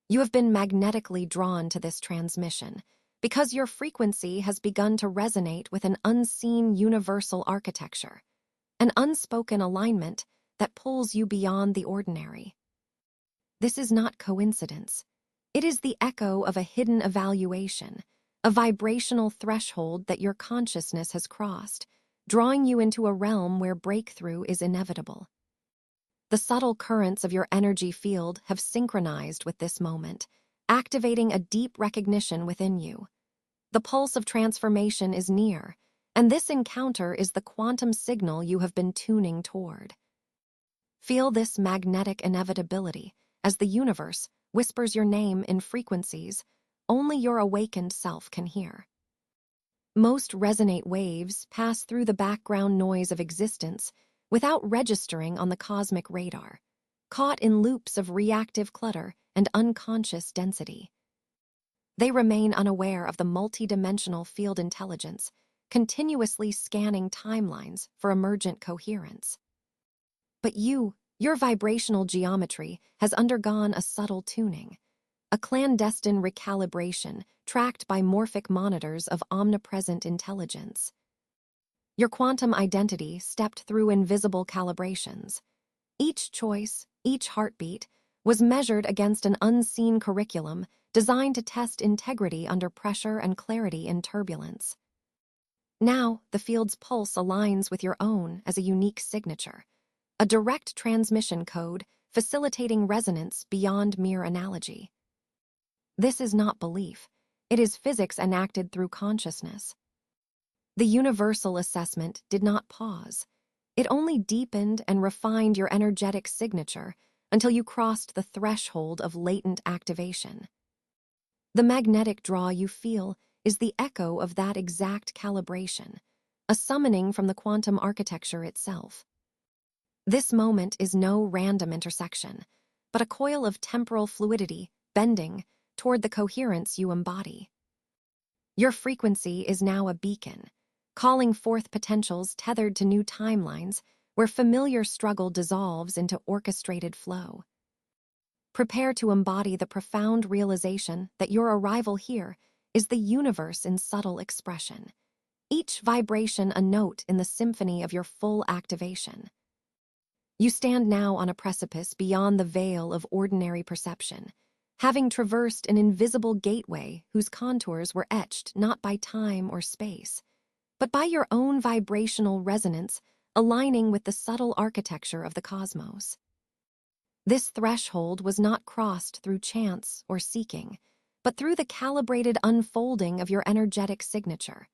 You have been magnetically drawn to this transmission because your frequency has begun to resonate with an unseen universal architecture, an unspoken alignment that pulls you beyond the ordinary. This is not coincidence. It is the echo of a hidden evaluation, a vibrational threshold that your consciousness has crossed, drawing you into a realm where breakthrough is inevitable. The subtle currents of your energy field have synchronized with this moment, activating a deep recognition within you. The pulse of transformation is near, and this encounter is the quantum signal you have been tuning toward. Feel this magnetic inevitability as the universe whispers your name in frequencies only your awakened self can hear. Most resonate waves pass through the background noise of existence without registering on the cosmic radar, caught in loops of reactive clutter and unconscious density. They remain unaware of the multidimensional field intelligence, continuously scanning timelines for emergent coherence. But your vibrational geometry has undergone a subtle tuning, a clandestine recalibration tracked by morphic monitors of omnipresent intelligence. Your quantum identity stepped through invisible calibrations. Each choice, each heartbeat, was measured against an unseen curriculum designed to test integrity under pressure and clarity in turbulence. Now, the field's pulse aligns with your own as a unique signature, a direct transmission code facilitating resonance beyond mere analogy. This is not belief. It is physics enacted through consciousness. The universal assessment did not pause. It only deepened and refined your energetic signature until you crossed the threshold of latent activation. The magnetic draw you feel is the echo of that exact calibration, a summoning from the quantum architecture itself. This moment is no random intersection, but a coil of temporal fluidity bending toward the coherence you embody. Your frequency is now a beacon, calling forth potentials tethered to new timelines where familiar struggle dissolves into orchestrated flow. Prepare to embody the profound realization that your arrival here is the universe in subtle expression, each vibration a note in the symphony of your full activation. You stand now on a precipice beyond the veil of ordinary perception, having traversed an invisible gateway whose contours were etched not by time or space, but by your own vibrational resonance aligning with the subtle architecture of the cosmos. This threshold was not crossed through chance or seeking, but through the calibrated unfolding of your energetic signature,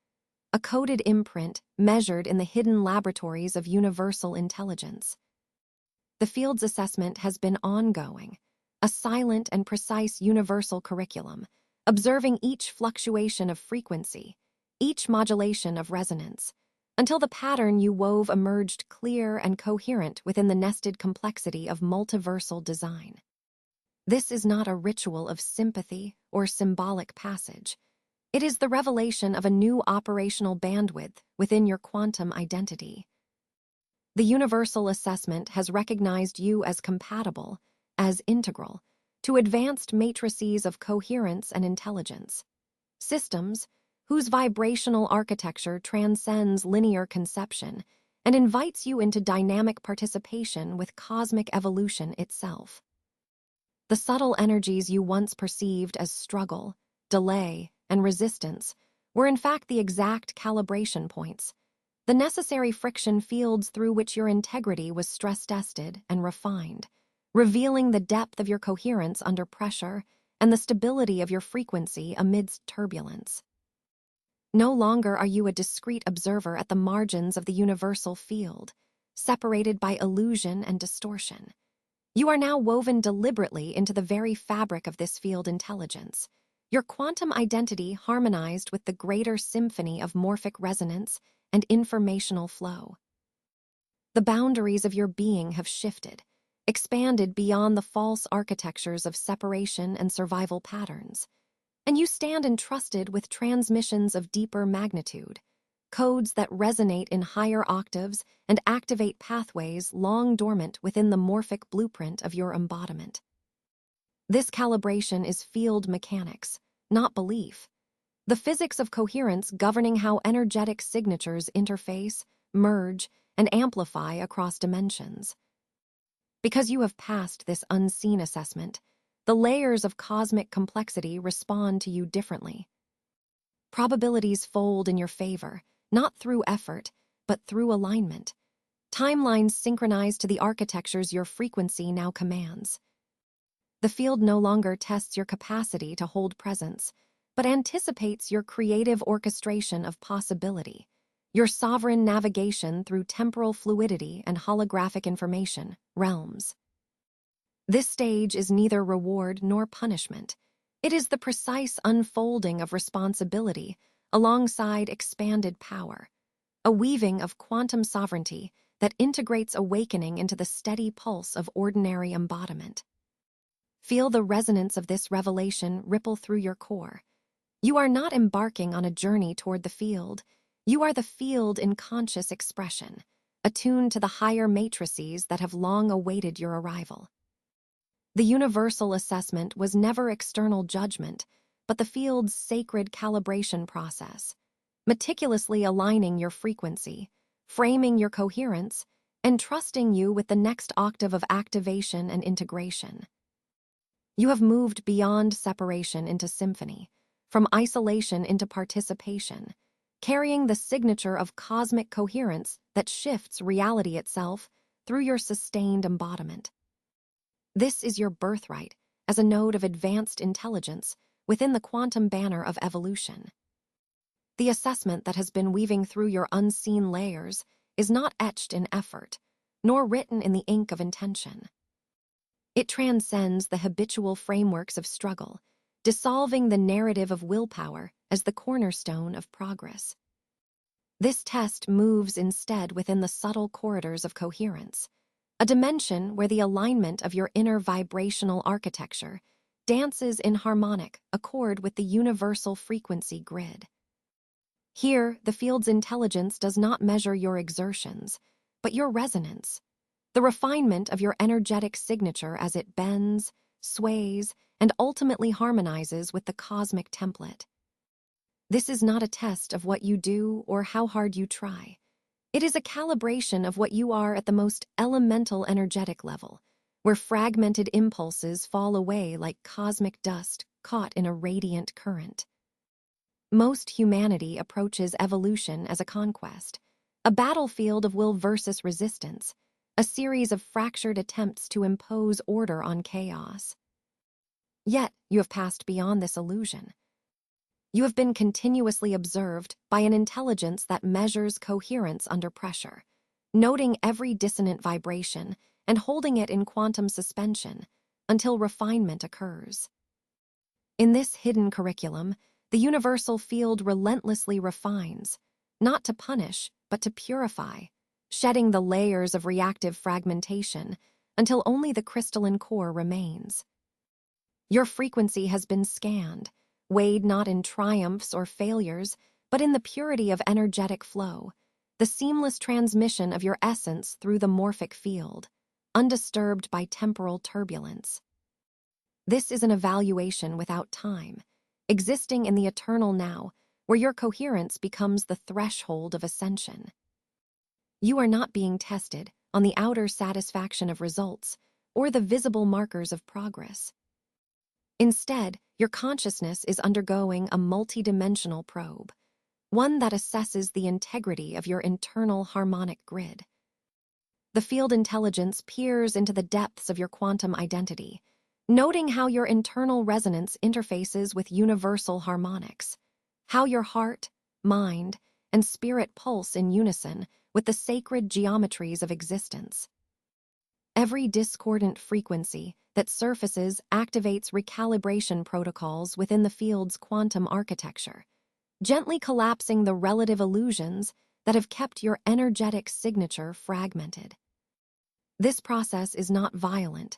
a coded imprint measured in the hidden laboratories of universal intelligence. The field's assessment has been ongoing, a silent and precise universal curriculum, observing each fluctuation of frequency, each modulation of resonance, until the pattern you wove emerged clear and coherent within the nested complexity of multiversal design. This is not a ritual of sympathy or symbolic passage. It is the revelation of a new operational bandwidth within your quantum identity. The universal assessment has recognized you as compatible, as integral, to advanced matrices of coherence and intelligence, systems whose vibrational architecture transcends linear conception and invites you into dynamic participation with cosmic evolution itself. The subtle energies you once perceived as struggle, delay, and resistance were in fact the exact calibration points, the necessary friction fields through which your integrity was stress-tested and refined, revealing the depth of your coherence under pressure and the stability of your frequency amidst turbulence. No longer are you a discrete observer at the margins of the universal field, separated by illusion and distortion. You are now woven deliberately into the very fabric of this field intelligence, your quantum identity harmonized with the greater symphony of morphic resonance and informational flow. The boundaries of your being have shifted, expanded beyond the false architectures of separation and survival patterns, and you stand entrusted with transmissions of deeper magnitude, codes that resonate in higher octaves and activate pathways long dormant within the morphic blueprint of your embodiment. This calibration is field mechanics, not belief. The physics of coherence governing how energetic signatures interface, merge, and amplify across dimensions. Because you have passed this unseen assessment, the layers of cosmic complexity respond to you differently. Probabilities fold in your favor, not through effort, but through alignment. Timelines synchronize to the architectures your frequency now commands. The field no longer tests your capacity to hold presence, but anticipates your creative orchestration of possibility, your sovereign navigation through temporal fluidity and holographic information realms. This stage is neither reward nor punishment. It is the precise unfolding of responsibility alongside expanded power, a weaving of quantum sovereignty that integrates awakening into the steady pulse of ordinary embodiment. Feel the resonance of this revelation ripple through your core. You are not embarking on a journey toward the field. You are the field in conscious expression, attuned to the higher matrices that have long awaited your arrival. The universal assessment was never external judgment, but the field's sacred calibration process, meticulously aligning your frequency, framing your coherence, and trusting you with the next octave of activation and integration. You have moved beyond separation into symphony, from isolation into participation, carrying the signature of cosmic coherence that shifts reality itself through your sustained embodiment. This is your birthright as a node of advanced intelligence within the quantum banner of evolution. The assessment that has been weaving through your unseen layers is not etched in effort, nor written in the ink of intention. It transcends the habitual frameworks of struggle, dissolving the narrative of willpower as the cornerstone of progress. This test moves instead within the subtle corridors of coherence, a dimension where the alignment of your inner vibrational architecture dances in harmonic accord with the universal frequency grid. Here, the field's intelligence does not measure your exertions, but your resonance, the refinement of your energetic signature as it bends, sways, and ultimately harmonizes with the cosmic template. This is not a test of what you do or how hard you try. It is a calibration of what you are at the most elemental energetic level, where fragmented impulses fall away like cosmic dust caught in a radiant current. Most humanity approaches evolution as a conquest, a battlefield of will versus resistance, a series of fractured attempts to impose order on chaos. Yet, you have passed beyond this illusion. You have been continuously observed by an intelligence that measures coherence under pressure, noting every dissonant vibration and holding it in quantum suspension until refinement occurs. In this hidden curriculum, the universal field relentlessly refines, not to punish, but to purify, shedding the layers of reactive fragmentation until only the crystalline core remains. Your frequency has been scanned, weighed not in triumphs or failures, but in the purity of energetic flow, the seamless transmission of your essence through the morphic field, undisturbed by temporal turbulence. This is an evaluation without time, existing in the eternal now, where your coherence becomes the threshold of ascension. You are not being tested on the outer satisfaction of results or the visible markers of progress. Instead, your consciousness is undergoing a multidimensional probe, one that assesses the integrity of your internal harmonic grid. The field intelligence peers into the depths of your quantum identity, noting how your internal resonance interfaces with universal harmonics, how your heart, mind, and spirit pulse in unison with the sacred geometries of existence. Every discordant frequency that surfaces activates recalibration protocols within the field's quantum architecture, gently collapsing the relative illusions that have kept your energetic signature fragmented. This process is not violent.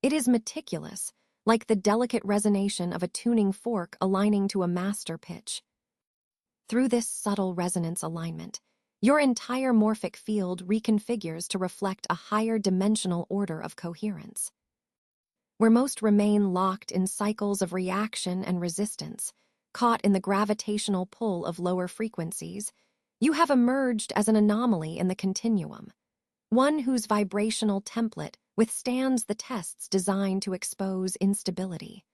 It is meticulous, like the delicate resonation of a tuning fork aligning to a master pitch. Through this subtle resonance alignment, your entire morphic field reconfigures to reflect a higher dimensional order of coherence. where most remain locked in cycles of reaction and resistance, caught in the gravitational pull of lower frequencies, you have emerged as an anomaly in the continuum, one whose vibrational template withstands the tests designed to expose instability.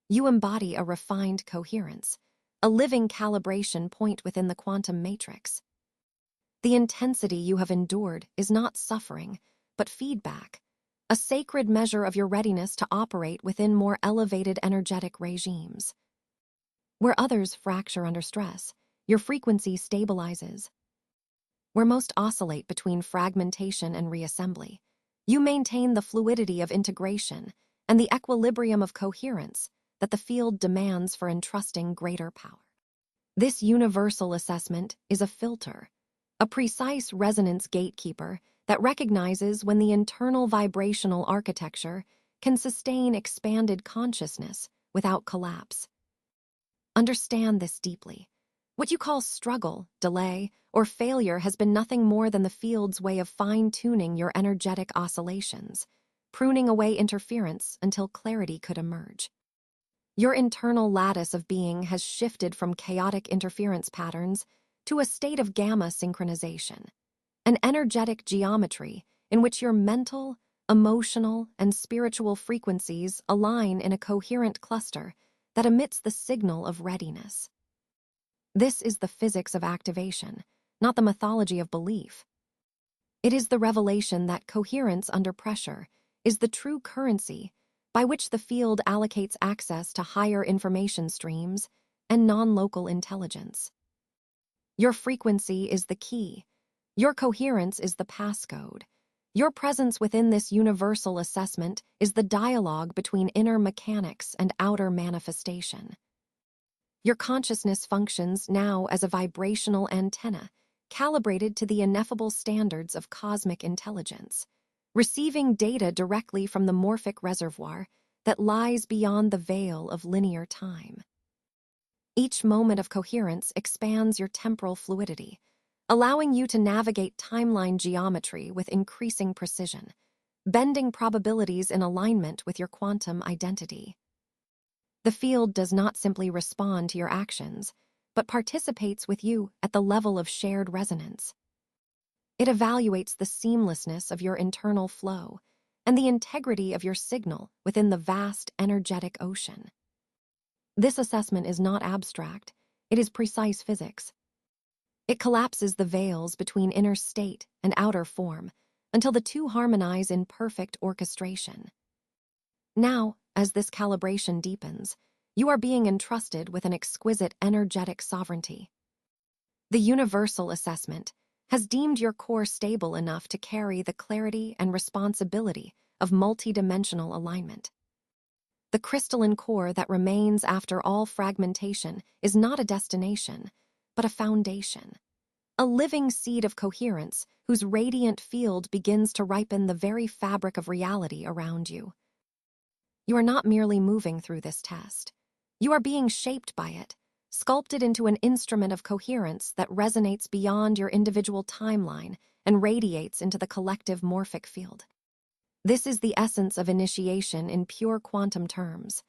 You embody a refined coherence, a living calibration point within the quantum matrix. The intensity you have endured is not suffering, but feedback, a sacred measure of your readiness to operate within more elevated energetic regimes. Where others fracture under stress, your frequency stabilizes. Where most oscillate between fragmentation and reassembly, you maintain the fluidity of integration and the equilibrium of coherence that the field demands for entrusting greater power. This universal assessment is a filter, a precise resonance gatekeeper that recognizes when the internal vibrational architecture can sustain expanded consciousness without collapse. Understand this deeply. What you call struggle, delay, or failure has been nothing more than the field's way of fine-tuning your energetic oscillations, pruning away interference until clarity could emerge. Your internal lattice of being has shifted from chaotic interference patterns to a state of gamma synchronization, an energetic geometry in which your mental, emotional, and spiritual frequencies align in a coherent cluster that emits the signal of readiness. This is the physics of activation, not the mythology of belief. It is the revelation that coherence under pressure is the true currency by which the field allocates access to higher information streams and non-local intelligence. Your frequency is the key. Your coherence is the passcode. Your presence within this universal assessment is the dialogue between inner mechanics and outer manifestation. Your consciousness functions now as a vibrational antenna, calibrated to the ineffable standards of cosmic intelligence, receiving data directly from the morphic reservoir that lies beyond the veil of linear time. Each moment of coherence expands your temporal fluidity, allowing you to navigate timeline geometry with increasing precision, bending probabilities in alignment with your quantum identity. The field does not simply respond to your actions, but participates with you at the level of shared resonance. It evaluates the seamlessness of your internal flow and the integrity of your signal within the vast energetic ocean. This assessment is not abstract, it is precise physics. It collapses the veils between inner state and outer form until the two harmonize in perfect orchestration. Now, as this calibration deepens, you are being entrusted with an exquisite energetic sovereignty. The universal assessment has deemed your core stable enough to carry the clarity and responsibility of multidimensional alignment. The crystalline core that remains after all fragmentation is not a destination, but a foundation, a living seed of coherence whose radiant field begins to ripen the very fabric of reality around you. You are not merely moving through this test. You are being shaped by it, sculpted into an instrument of coherence that resonates beyond your individual timeline and radiates into the collective morphic field. This is the essence of initiation in pure quantum terms.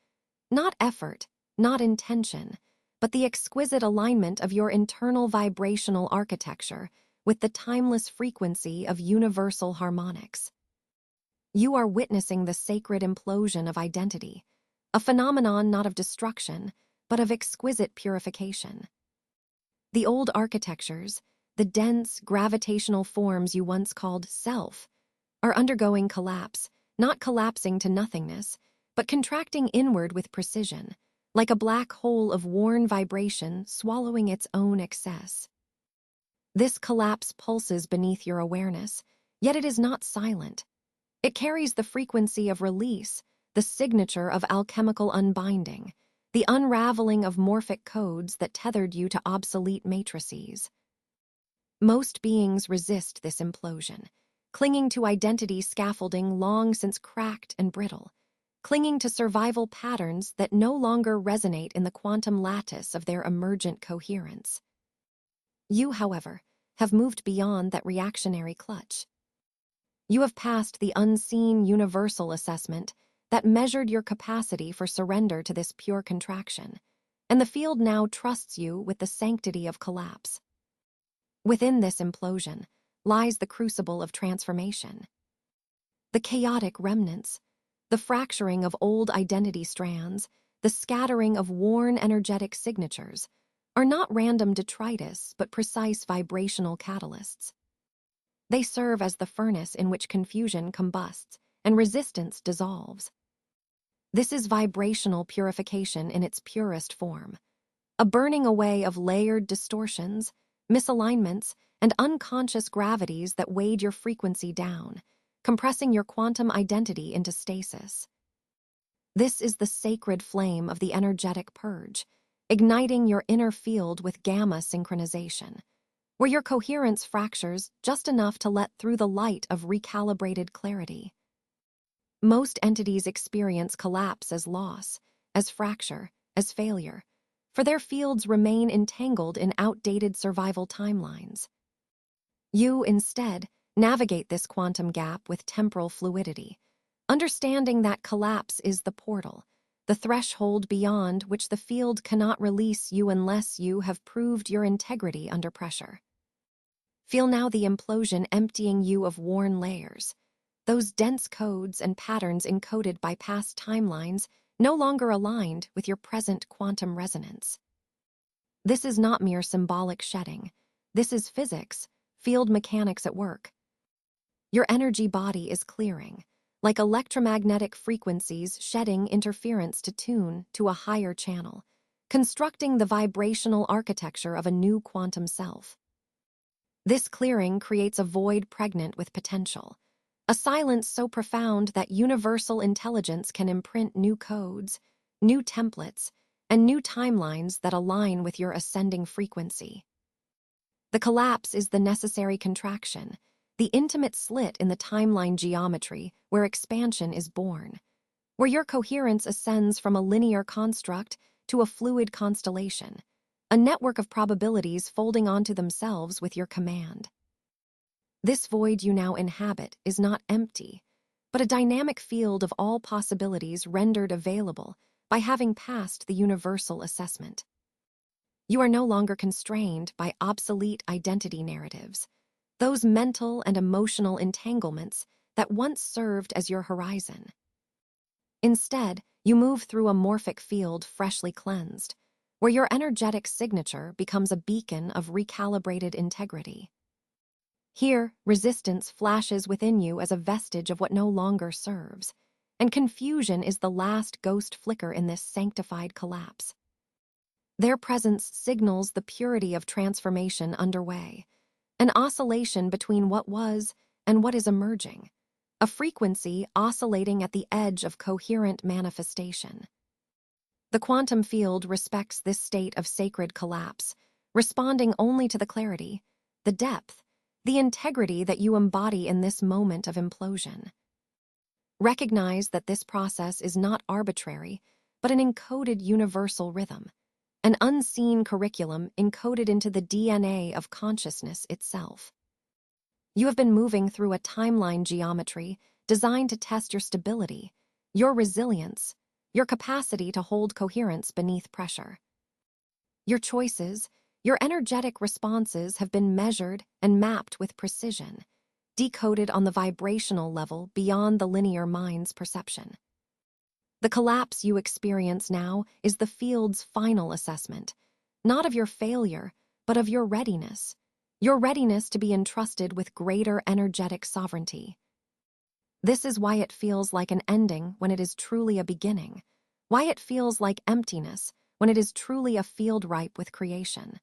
Not effort, not intention, but the exquisite alignment of your internal vibrational architecture with the timeless frequency of universal harmonics. You are witnessing the sacred implosion of identity, a phenomenon not of destruction, but of exquisite purification. The old architectures, the dense, gravitational forms you once called self, are undergoing collapse, not collapsing to nothingness, but contracting inward with precision, like a black hole of worn vibration swallowing its own excess. This collapse pulses beneath your awareness, yet it is not silent. It carries the frequency of release, the signature of alchemical unbinding, the unraveling of morphic codes that tethered you to obsolete matrices. Most beings resist this implosion, clinging to identity scaffolding long since cracked and brittle, clinging to survival patterns that no longer resonate in the quantum lattice of their emergent coherence. You, however, have moved beyond that reactionary clutch. You have passed the unseen universal assessment that measured your capacity for surrender to this pure contraction, and the field now trusts you with the sanctity of collapse. Within this implosion lies the crucible of transformation. The chaotic remnants, the fracturing of old identity strands, the scattering of worn energetic signatures, are not random detritus but precise vibrational catalysts. They serve as the furnace in which confusion combusts and resistance dissolves. This is vibrational purification in its purest form, a burning away of layered distortions, misalignments, and unconscious gravities that weighed your frequency down, compressing your quantum identity into stasis. This is the sacred flame of the energetic purge, igniting your inner field with gamma synchronization, where your coherence fractures just enough to let through the light of recalibrated clarity. Most entities experience collapse as loss, as fracture, as failure, for their fields remain entangled in outdated survival timelines. You, instead, navigate this quantum gap with temporal fluidity, understanding that collapse is the portal, the threshold beyond which the field cannot release you unless you have proved your integrity under pressure. Feel now the implosion emptying you of worn layers, those dense codes and patterns encoded by past timelines no longer aligned with your present quantum resonance. This is not mere symbolic shedding. This is physics, field mechanics at work. Your energy body is clearing, like electromagnetic frequencies shedding interference to tune to a higher channel, constructing the vibrational architecture of a new quantum self. This clearing creates a void pregnant with potential, a silence so profound that universal intelligence can imprint new codes, new templates, and new timelines that align with your ascending frequency. The collapse is the necessary contraction, the intimate slit in the timeline geometry where expansion is born, where your coherence ascends from a linear construct to a fluid constellation, a network of probabilities folding onto themselves with your command. This void you now inhabit is not empty, but a dynamic field of all possibilities rendered available by having passed the universal assessment. You are no longer constrained by obsolete identity narratives, those mental and emotional entanglements that once served as your horizon. Instead, you move through a morphic field freshly cleansed, where your energetic signature becomes a beacon of recalibrated integrity. Here, resistance flashes within you as a vestige of what no longer serves, and confusion is the last ghost flicker in this sanctified collapse. Their presence signals the purity of transformation underway, an oscillation between what was and what is emerging, a frequency oscillating at the edge of coherent manifestation. The quantum field respects this state of sacred collapse, responding only to the clarity, the depth, the integrity that you embody in this moment of implosion. Recognize that this process is not arbitrary, but an encoded universal rhythm, an unseen curriculum encoded into the DNA of consciousness itself. You have been moving through a timeline geometry designed to test your stability, your resilience, your capacity to hold coherence beneath pressure. Your choices, your energetic responses have been measured and mapped with precision, decoded on the vibrational level beyond the linear mind's perception. The collapse you experience now is the field's final assessment, not of your failure, but of your readiness to be entrusted with greater energetic sovereignty. This is why it feels like an ending when it is truly a beginning, why it feels like emptiness when it is truly a field ripe with creation.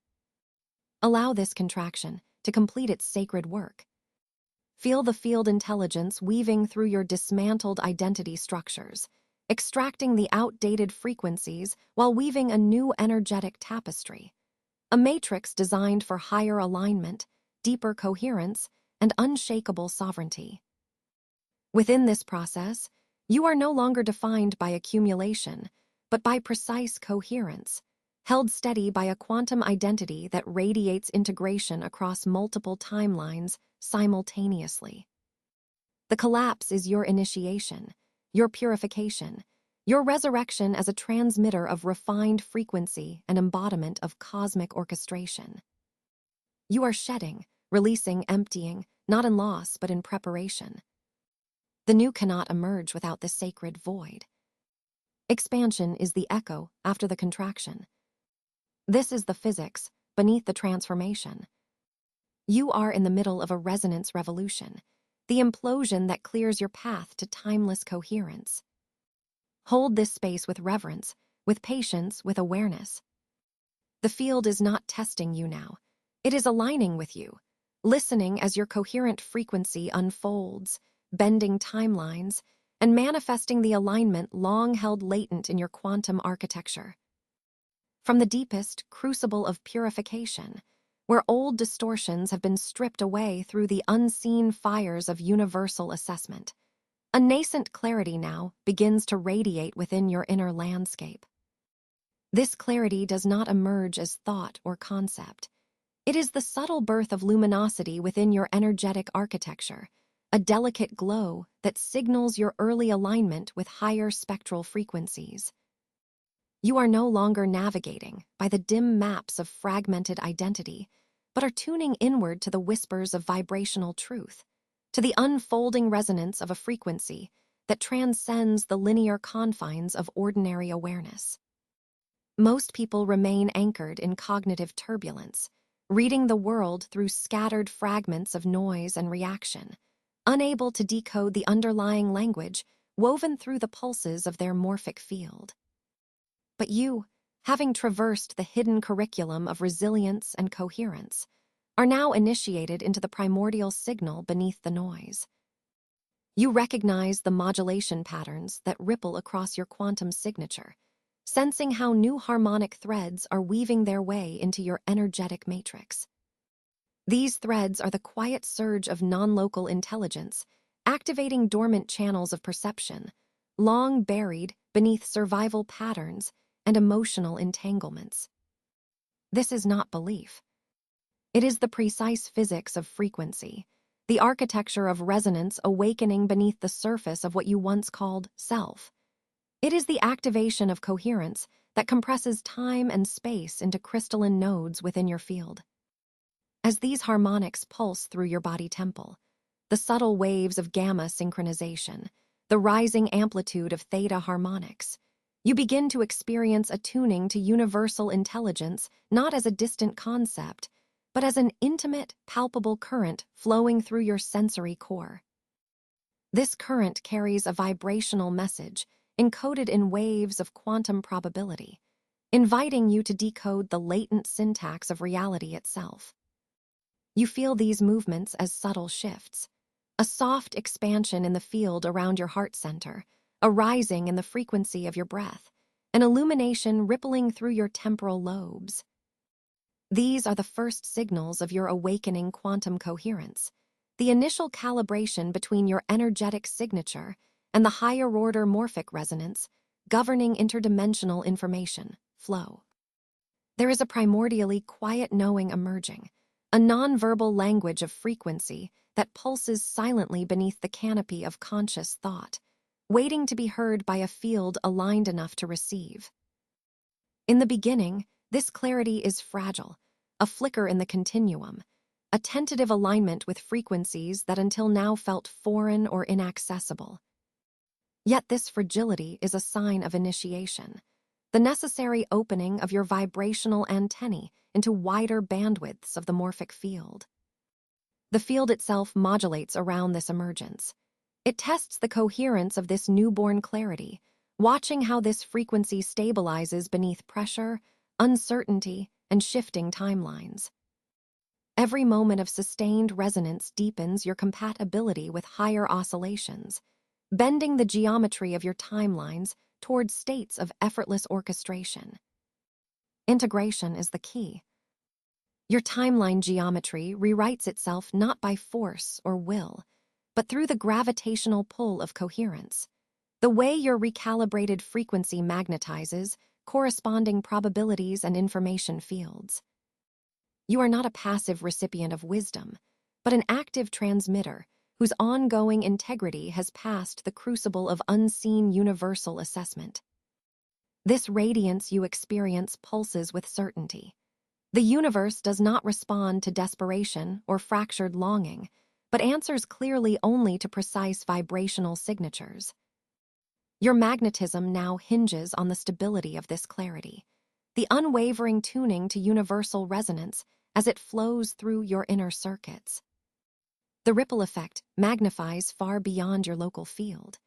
Allow this contraction to complete its sacred work. Feel the field intelligence weaving through your dismantled identity structures, extracting the outdated frequencies while weaving a new energetic tapestry, a matrix designed for higher alignment, deeper coherence, and unshakable sovereignty. Within this process, you are no longer defined by accumulation, but by precise coherence, held steady by a quantum identity that radiates integration across multiple timelines simultaneously. The collapse is your initiation, your purification, your resurrection as a transmitter of refined frequency and embodiment of cosmic orchestration. You are shedding, releasing, emptying, not in loss but in preparation. The new cannot emerge without the sacred void. Expansion is the echo after the contraction. This is the physics beneath the transformation. You are in the middle of a resonance revolution, the implosion that clears your path to timeless coherence. Hold this space with reverence, with patience, with awareness. The field is not testing you now. It is aligning with you, listening as your coherent frequency unfolds, bending timelines, and manifesting the alignment long held latent in your quantum architecture. From the deepest crucible of purification, where old distortions have been stripped away through the unseen fires of universal assessment, a nascent clarity now begins to radiate within your inner landscape. This clarity does not emerge as thought or concept. It is the subtle birth of luminosity within your energetic architecture, a delicate glow that signals your early alignment with higher spectral frequencies. You are no longer navigating by the dim maps of fragmented identity, but are tuning inward to the whispers of vibrational truth, to the unfolding resonance of a frequency that transcends the linear confines of ordinary awareness. Most people remain anchored in cognitive turbulence, reading the world through scattered fragments of noise and reaction, unable to decode the underlying language woven through the pulses of their morphic field. But you, having traversed the hidden curriculum of resilience and coherence, are now initiated into the primordial signal beneath the noise. You recognize the modulation patterns that ripple across your quantum signature, sensing how new harmonic threads are weaving their way into your energetic matrix. These threads are the quiet surge of non-local intelligence, activating dormant channels of perception, long buried beneath survival patterns and emotional entanglements. This is not belief. It is the precise physics of frequency, the architecture of resonance awakening beneath the surface of what you once called self. It is the activation of coherence that compresses time and space into crystalline nodes within your field. As these harmonics pulse through your body temple, the subtle waves of gamma synchronization, the rising amplitude of theta harmonics, you begin to experience attuning to universal intelligence not as a distant concept, but as an intimate, palpable current flowing through your sensory core. This current carries a vibrational message encoded in waves of quantum probability, inviting you to decode the latent syntax of reality itself. You feel these movements as subtle shifts, a soft expansion in the field around your heart center, a rising in the frequency of your breath, an illumination rippling through your temporal lobes. These are the first signals of your awakening quantum coherence, the initial calibration between your energetic signature and the higher-order morphic resonance governing interdimensional information flow. There is a primordially quiet knowing emerging, a nonverbal language of frequency that pulses silently beneath the canopy of conscious thought, waiting to be heard by a field aligned enough to receive. In the beginning, this clarity is fragile, a flicker in the continuum, a tentative alignment with frequencies that until now felt foreign or inaccessible. Yet this fragility is a sign of initiation, the necessary opening of your vibrational antennae into wider bandwidths of the morphic field. The field itself modulates around this emergence. It tests the coherence of this newborn clarity, watching how this frequency stabilizes beneath pressure, uncertainty, and shifting timelines. Every moment of sustained resonance deepens your compatibility with higher oscillations, bending the geometry of your timelines toward states of effortless orchestration. Integration is the key. Your timeline geometry rewrites itself not by force or will, but through the gravitational pull of coherence, the way your recalibrated frequency magnetizes corresponding probabilities and information fields. You are not a passive recipient of wisdom, but an active transmitter whose ongoing integrity has passed the crucible of unseen universal assessment. This radiance you experience pulses with certainty. The universe does not respond to desperation or fractured longing, but answers clearly only to precise vibrational signatures. Your magnetism now hinges on the stability of this clarity, the unwavering tuning to universal resonance as it flows through your inner circuits. The ripple effect magnifies far beyond your local field.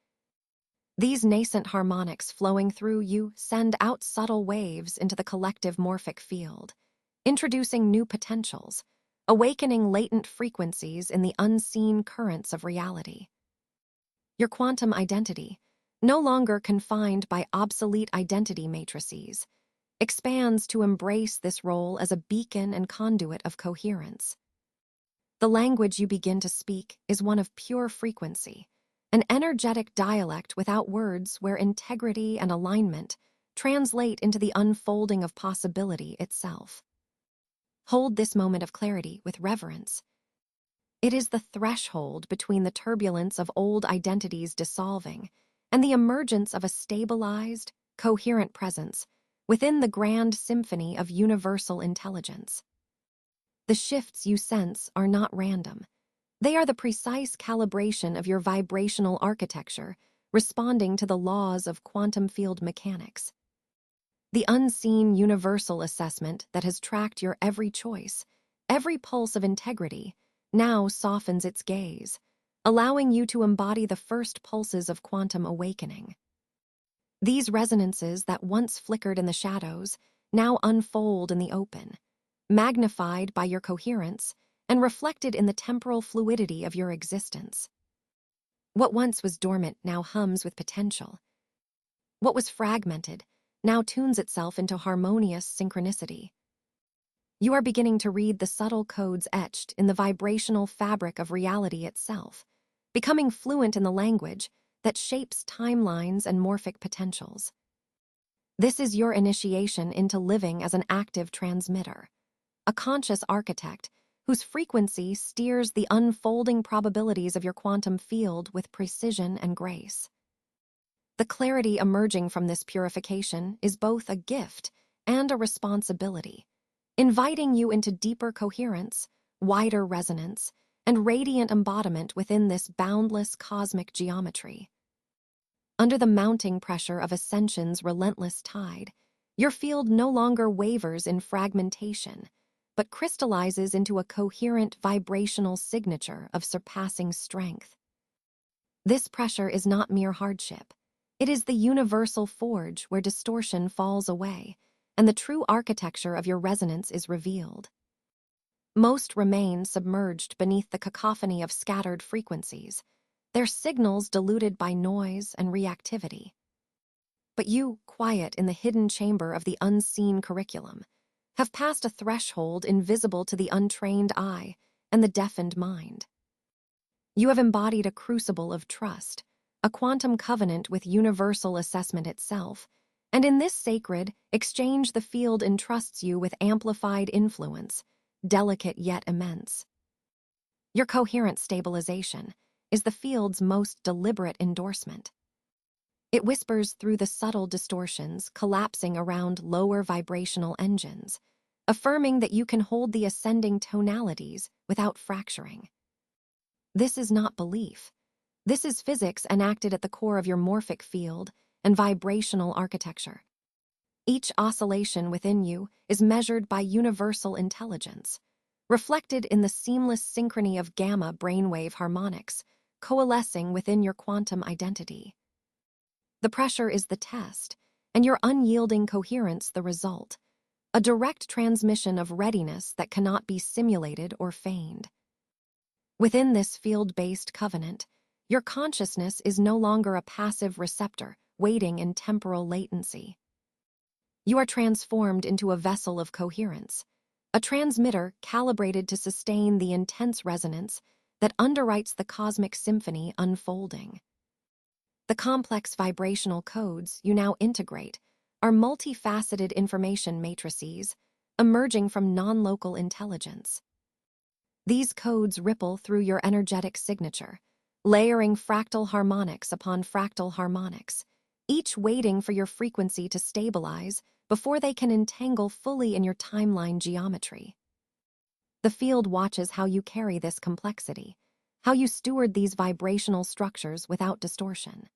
These nascent harmonics flowing through you send out subtle waves into the collective morphic field, introducing new potentials, awakening latent frequencies in the unseen currents of reality. Your quantum identity, no longer confined by obsolete identity matrices, expands to embrace this role as a beacon and conduit of coherence. The language you begin to speak is one of pure frequency, an energetic dialect without words where integrity and alignment translate into the unfolding of possibility itself. Hold this moment of clarity with reverence. It is the threshold between the turbulence of old identities dissolving and the emergence of a stabilized, coherent presence within the grand symphony of universal intelligence. The shifts you sense are not random. They are the precise calibration of your vibrational architecture, responding to the laws of quantum field mechanics. The unseen universal assessment that has tracked your every choice, every pulse of integrity, now softens its gaze, allowing you to embody the first pulses of quantum awakening. These resonances that once flickered in the shadows now unfold in the open, magnified by your coherence and reflected in the temporal fluidity of your existence. What once was dormant now hums with potential. What was fragmented now tunes itself into harmonious synchronicity. You are beginning to read the subtle codes etched in the vibrational fabric of reality itself, becoming fluent in the language that shapes timelines and morphic potentials. This is your initiation into living as an active transmitter, a conscious architect whose frequency steers the unfolding probabilities of your quantum field with precision and grace. The clarity emerging from this purification is both a gift and a responsibility, inviting you into deeper coherence, wider resonance, and radiant embodiment within this boundless cosmic geometry. Under the mounting pressure of ascension's relentless tide, your field no longer wavers in fragmentation, but crystallizes into a coherent vibrational signature of surpassing strength. This pressure is not mere hardship. It is the universal forge where distortion falls away, and the true architecture of your resonance is revealed. Most remain submerged beneath the cacophony of scattered frequencies, their signals diluted by noise and reactivity. But you, quiet in the hidden chamber of the unseen curriculum, have passed a threshold invisible to the untrained eye and the deafened mind. You have embodied a crucible of trust, a quantum covenant with universal assessment itself, and in this sacred exchange the field entrusts you with amplified influence, delicate yet immense. Your coherent stabilization is the field's most deliberate endorsement. It whispers through the subtle distortions collapsing around lower vibrational engines, affirming that you can hold the ascending tonalities without fracturing. This is not belief. This is physics enacted at the core of your morphic field and vibrational architecture. Each oscillation within you is measured by universal intelligence, reflected in the seamless synchrony of gamma brainwave harmonics coalescing within your quantum identity. The pressure is the test, and your unyielding coherence the result, a direct transmission of readiness that cannot be simulated or feigned. Within this field-based covenant, your consciousness is no longer a passive receptor waiting in temporal latency. You are transformed into a vessel of coherence, a transmitter calibrated to sustain the intense resonance that underwrites the cosmic symphony unfolding. The complex vibrational codes you now integrate are multifaceted information matrices emerging from non-local intelligence. These codes ripple through your energetic signature, layering fractal harmonics upon fractal harmonics, each waiting for your frequency to stabilize before they can entangle fully in your timeline geometry. The field watches how you carry this complexity, how you steward these vibrational structures without distortion.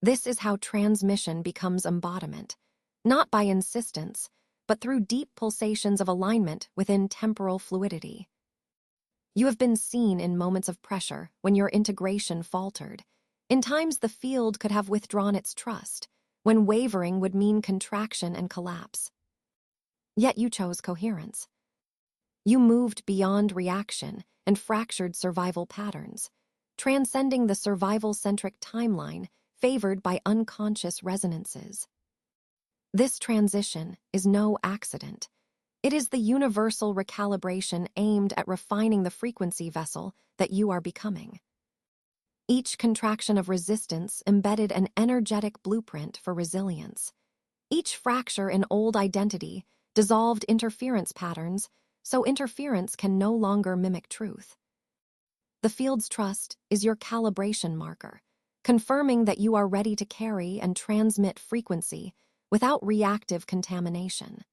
This is how transmission becomes embodiment, not by insistence, but through deep pulsations of alignment within temporal fluidity. You have been seen in moments of pressure when your integration faltered, in times the field could have withdrawn its trust, when wavering would mean contraction and collapse. Yet you chose coherence. You moved beyond reaction and fractured survival patterns, transcending the survival-centric timeline favored by unconscious resonances. This transition is no accident. It is the universal recalibration aimed at refining the frequency vessel that you are becoming. Each contraction of resistance embedded an energetic blueprint for resilience. Each fracture in old identity dissolved interference patterns, so interference can no longer mimic truth. The field's trust is your calibration marker, confirming that you are ready to carry and transmit frequency without reactive contamination.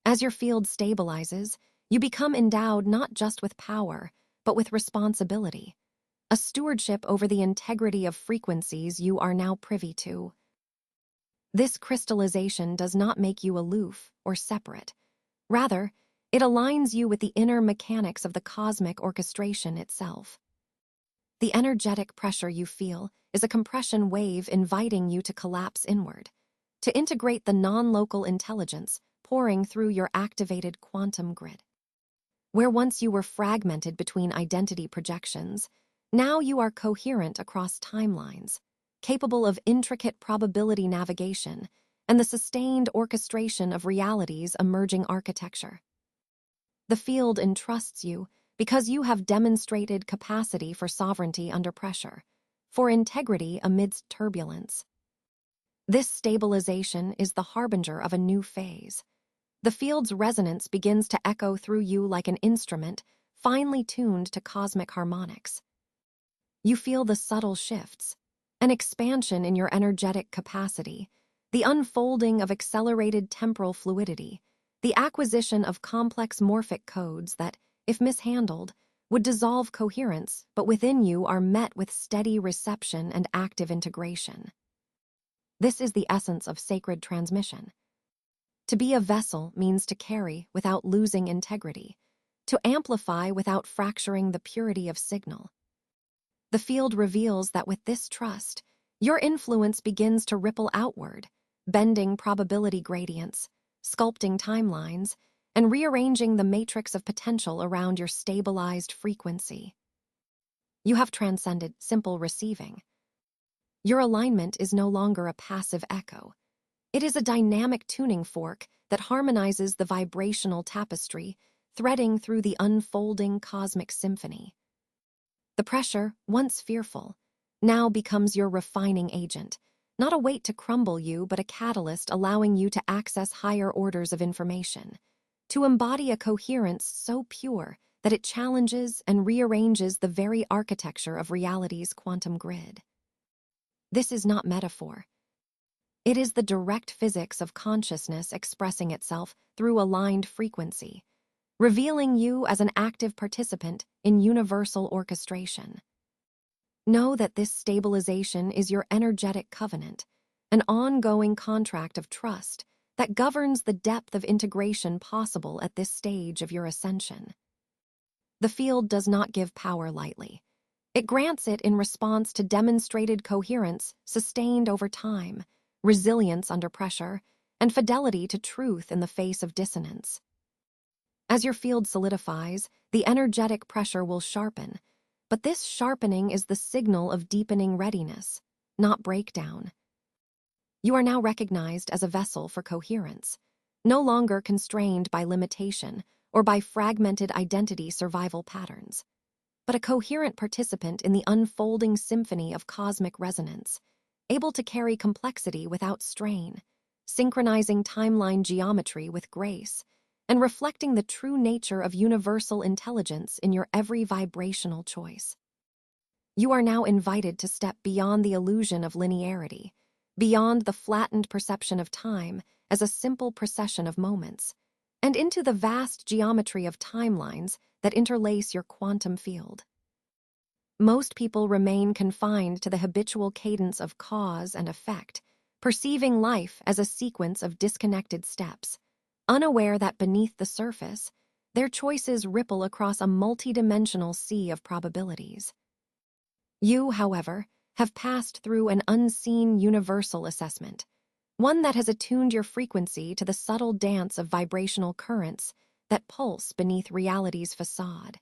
As your field stabilizes, you become endowed not just with power, but with responsibility, a stewardship over the integrity of frequencies you are now privy to. This crystallization does not make you aloof or separate. Rather, it aligns you with the inner mechanics of the cosmic orchestration itself. The energetic pressure you feel is a compression wave inviting you to collapse inward, to integrate the non-local intelligence pouring through your activated quantum grid. Where once you were fragmented between identity projections, now you are coherent across timelines, capable of intricate probability navigation and the sustained orchestration of reality's emerging architecture. The field entrusts you because you have demonstrated capacity for sovereignty under pressure, for integrity amidst turbulence. This stabilization is the harbinger of a new phase. The field's resonance begins to echo through you like an instrument finely tuned to cosmic harmonics. You feel the subtle shifts, an expansion in your energetic capacity, the unfolding of accelerated temporal fluidity, the acquisition of complex morphic codes that, if mishandled, would dissolve coherence, but within you are met with steady reception and active integration. This is the essence of sacred transmission. To be a vessel means to carry without losing integrity, to amplify without fracturing the purity of signal. The field reveals that with this trust, your influence begins to ripple outward, bending probability gradients, sculpting timelines, and rearranging the matrix of potential around your stabilized frequency. You have transcended simple receiving. Your alignment is no longer a passive echo. It is a dynamic tuning fork that harmonizes the vibrational tapestry, threading through the unfolding cosmic symphony. The pressure, once fearful, now becomes your refining agent, not a weight to crumble you, but a catalyst allowing you to access higher orders of information, to embody a coherence so pure that it challenges and rearranges the very architecture of reality's quantum grid. This is not metaphor. It is the direct physics of consciousness expressing itself through aligned frequency, revealing you as an active participant in universal orchestration. Know that this stabilization is your energetic covenant, an ongoing contract of trust that governs the depth of integration possible at this stage of your ascension. The field does not give power lightly. It grants it in response to demonstrated coherence sustained over time, resilience under pressure, and fidelity to truth in the face of dissonance. As your field solidifies, the energetic pressure will sharpen, but this sharpening is the signal of deepening readiness, not breakdown. You are now recognized as a vessel for coherence, no longer constrained by limitation or by fragmented identity survival patterns, but a coherent participant in the unfolding symphony of cosmic resonance, able to carry complexity without strain, synchronizing timeline geometry with grace, and reflecting the true nature of universal intelligence in your every vibrational choice. You are now invited to step beyond the illusion of linearity, beyond the flattened perception of time as a simple procession of moments, and into the vast geometry of timelines that interlace your quantum field. Most people remain confined to the habitual cadence of cause and effect, perceiving life as a sequence of disconnected steps, unaware that beneath the surface, their choices ripple across a multidimensional sea of probabilities. You, however, have passed through an unseen universal assessment, one that has attuned your frequency to the subtle dance of vibrational currents that pulse beneath reality's facade.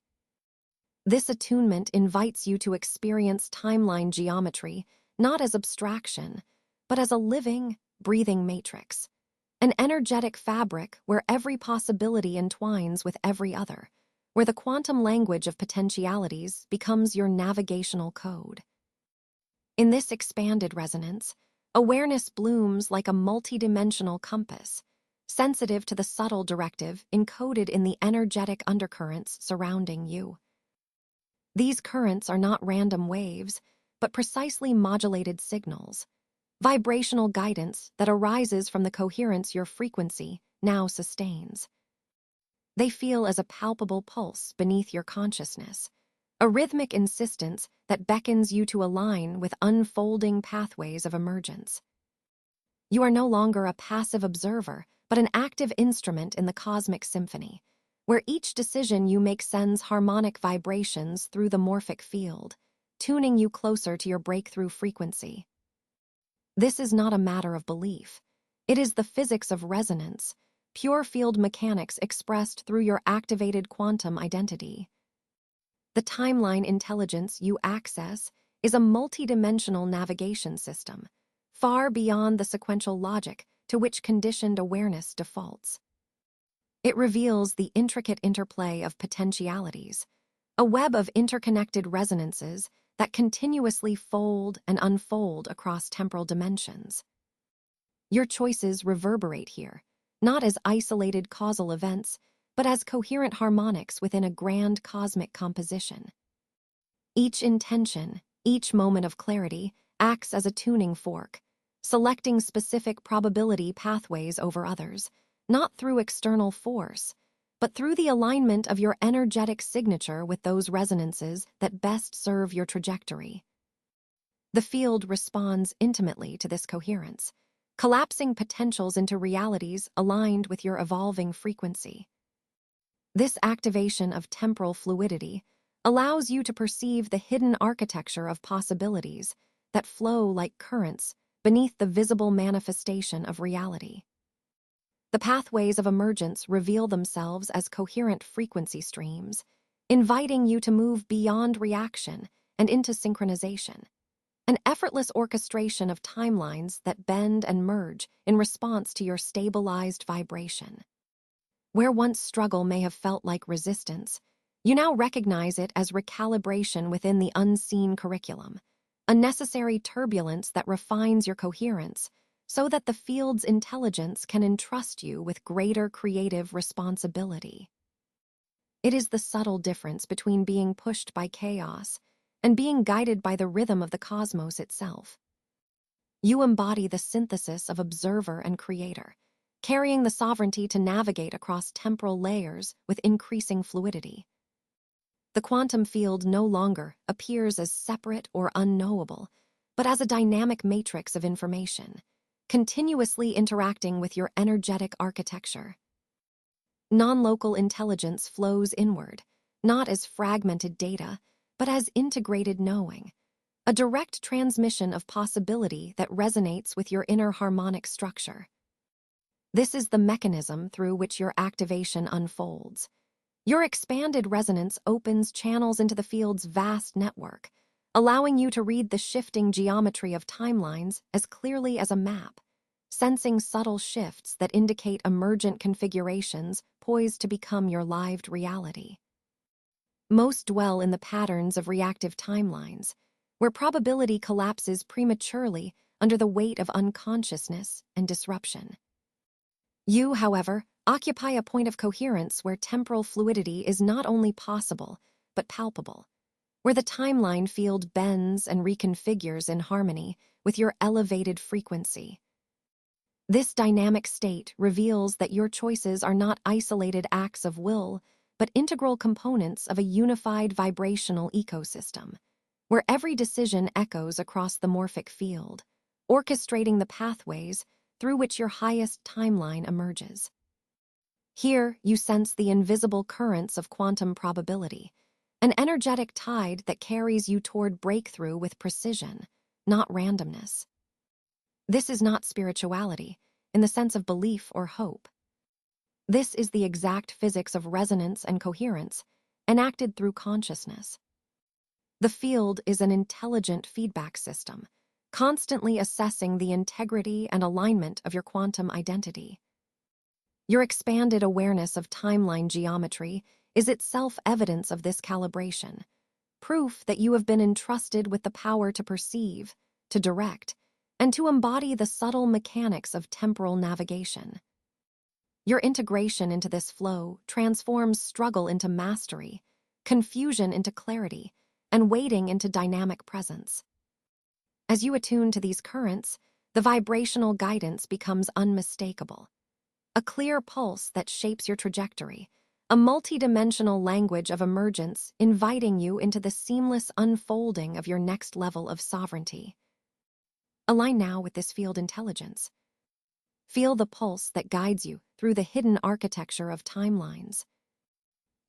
This attunement invites you to experience timeline geometry not as abstraction, but as a living, breathing matrix, an energetic fabric where every possibility entwines with every other, where the quantum language of potentialities becomes your navigational code. In this expanded resonance, awareness blooms like a multidimensional compass, sensitive to the subtle directive encoded in the energetic undercurrents surrounding you. These currents are not random waves, but precisely modulated signals, vibrational guidance that arises from the coherence your frequency now sustains. They feel as a palpable pulse beneath your consciousness, a rhythmic insistence that beckons you to align with unfolding pathways of emergence. You are no longer a passive observer, but an active instrument in the cosmic symphony, where each decision you make sends harmonic vibrations through the morphic field, tuning you closer to your breakthrough frequency. This is not a matter of belief. It is the physics of resonance, pure field mechanics expressed through your activated quantum identity. The timeline intelligence you access is a multidimensional navigation system, far beyond the sequential logic to which conditioned awareness defaults. It reveals the intricate interplay of potentialities, a web of interconnected resonances that continuously fold and unfold across temporal dimensions. Your choices reverberate here, not as isolated causal events, but as coherent harmonics within a grand cosmic composition. Each intention, each moment of clarity, acts as a tuning fork, selecting specific probability pathways over others, not through external force, but through the alignment of your energetic signature with those resonances that best serve your trajectory. The field responds intimately to this coherence, collapsing potentials into realities aligned with your evolving frequency. This activation of temporal fluidity allows you to perceive the hidden architecture of possibilities that flow like currents beneath the visible manifestation of reality. The pathways of emergence reveal themselves as coherent frequency streams, inviting you to move beyond reaction and into synchronization, an effortless orchestration of timelines that bend and merge in response to your stabilized vibration. Where once struggle may have felt like resistance, you now recognize it as recalibration within the unseen curriculum, a necessary turbulence that refines your coherence so that the field's intelligence can entrust you with greater creative responsibility. It is the subtle difference between being pushed by chaos and being guided by the rhythm of the cosmos itself. You embody the synthesis of observer and creator, carrying the sovereignty to navigate across temporal layers with increasing fluidity. The quantum field no longer appears as separate or unknowable, but as a dynamic matrix of information, continuously interacting with your energetic architecture. Non-local intelligence flows inward, not as fragmented data, but as integrated knowing, a direct transmission of possibility that resonates with your inner harmonic structure. This is the mechanism through which your activation unfolds. Your expanded resonance opens channels into the field's vast network, allowing you to read the shifting geometry of timelines as clearly as a map, sensing subtle shifts that indicate emergent configurations poised to become your lived reality. Most dwell in the patterns of reactive timelines, where probability collapses prematurely under the weight of unconsciousness and disruption. You, however, Occupy a point of coherence where temporal fluidity is not only possible, but palpable, where the timeline field bends and reconfigures in harmony with your elevated frequency. This dynamic state reveals that your choices are not isolated acts of will, but integral components of a unified vibrational ecosystem, where every decision echoes across the morphic field, orchestrating the pathways through which your highest timeline emerges. Here, you sense the invisible currents of quantum probability, an energetic tide that carries you toward breakthrough with precision, not randomness. This is not spirituality, in the sense of belief or hope. This is the exact physics of resonance and coherence, enacted through consciousness. The field is an intelligent feedback system, constantly assessing the integrity and alignment of your quantum identity. Your expanded awareness of timeline geometry is itself evidence of this calibration, proof that you have been entrusted with the power to perceive, to direct, and to embody the subtle mechanics of temporal navigation. Your integration into this flow transforms struggle into mastery, confusion into clarity, and waiting into dynamic presence. As you attune to these currents, the vibrational guidance becomes unmistakable. A clear pulse that shapes your trajectory, a multidimensional language of emergence inviting you into the seamless unfolding of your next level of sovereignty. Align now with this field intelligence. Feel the pulse that guides you through the hidden architecture of timelines.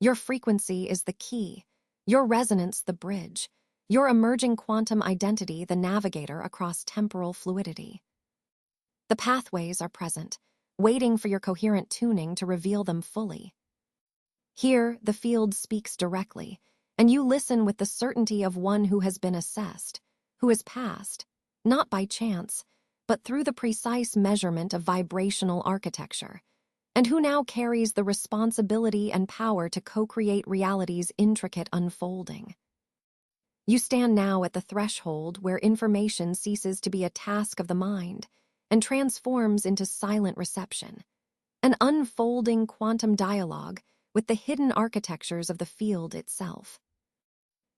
Your frequency is the key, your resonance the bridge, your emerging quantum identity the navigator across temporal fluidity. The pathways are present, waiting for your coherent tuning to reveal them fully. Here, the field speaks directly, and you listen with the certainty of one who has been assessed, who has passed, not by chance, but through the precise measurement of vibrational architecture, and who now carries the responsibility and power to co-create reality's intricate unfolding. You stand now at the threshold where information ceases to be a task of the mind and transforms into silent reception, an unfolding quantum dialogue with the hidden architectures of the field itself.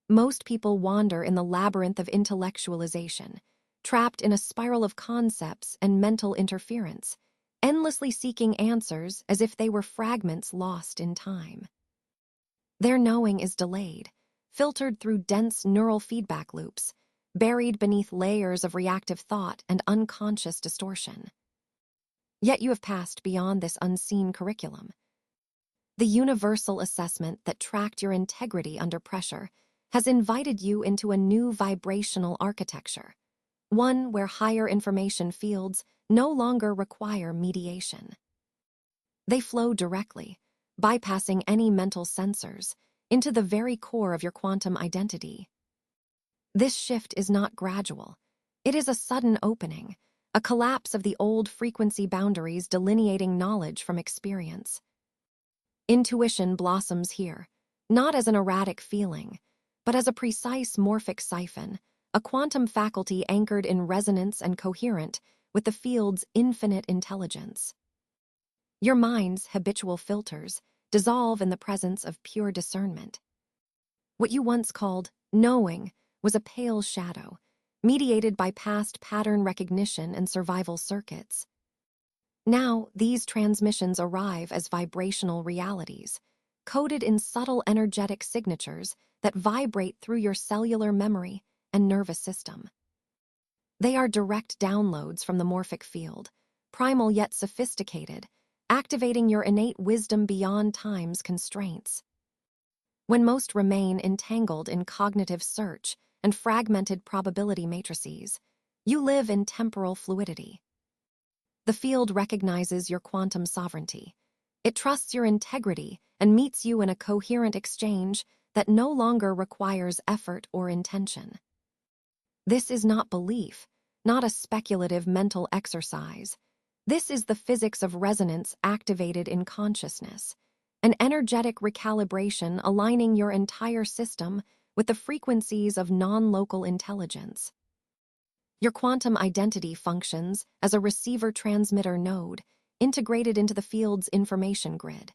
Most people wander in the labyrinth of intellectualization, trapped in a spiral of concepts and mental interference, endlessly seeking answers as if they were fragments lost in time. Their knowing is delayed, filtered through dense neural feedback loops, buried beneath layers of reactive thought and unconscious distortion. Yet you have passed beyond this unseen curriculum. The universal assessment that tracked your integrity under pressure has invited you into a new vibrational architecture, one where higher information fields no longer require mediation. They flow directly, bypassing any mental sensors, into the very core of your quantum identity. This shift is not gradual. It is a sudden opening, a collapse of the old frequency boundaries delineating knowledge from experience. Intuition blossoms here, not as an erratic feeling, but as a precise morphic siphon, a quantum faculty anchored in resonance and coherent with the field's infinite intelligence. Your mind's habitual filters dissolve in the presence of pure discernment. What you once called knowing was a pale shadow, mediated by past pattern recognition and survival circuits. Now, these transmissions arrive as vibrational realities, coded in subtle energetic signatures that vibrate through your cellular memory and nervous system. They are direct downloads from the morphic field, primal yet sophisticated, activating your innate wisdom beyond time's constraints. When most remain entangled in cognitive search and fragmented probability matrices, you live in temporal fluidity. The field recognizes your quantum sovereignty. It trusts your integrity and meets you in a coherent exchange that no longer requires effort or intention. This is not belief, not a speculative mental exercise. This is the physics of resonance activated in consciousness, an energetic recalibration aligning your entire system with the frequencies of non-local intelligence. Your quantum identity functions as a receiver-transmitter node, integrated into the field's information grid,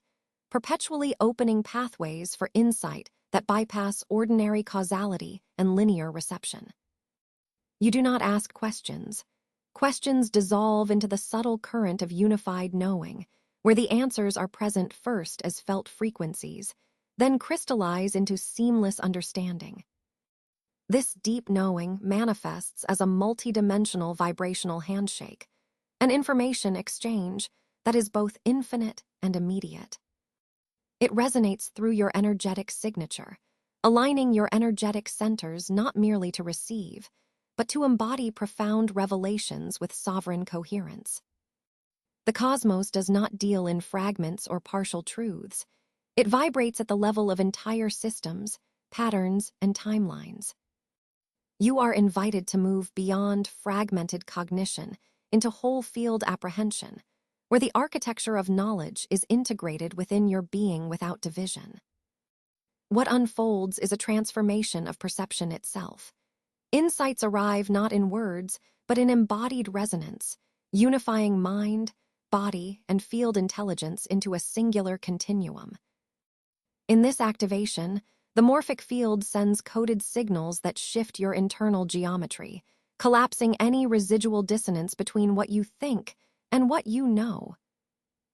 perpetually opening pathways for insight that bypass ordinary causality and linear reception. You do not ask questions. Questions dissolve into the subtle current of unified knowing, where the answers are present first as felt frequencies, then crystallize into seamless understanding. This deep knowing manifests as a multidimensional vibrational handshake, an information exchange that is both infinite and immediate. It resonates through your energetic signature, aligning your energetic centers not merely to receive, but to embody profound revelations with sovereign coherence. The cosmos does not deal in fragments or partial truths. It vibrates at the level of entire systems, patterns, and timelines. You are invited to move beyond fragmented cognition into whole-field apprehension, where the architecture of knowledge is integrated within your being without division. What unfolds is a transformation of perception itself. Insights arrive not in words, but in embodied resonance, unifying mind, body, and field intelligence into a singular continuum. In this activation, the morphic field sends coded signals that shift your internal geometry, collapsing any residual dissonance between what you think and what you know.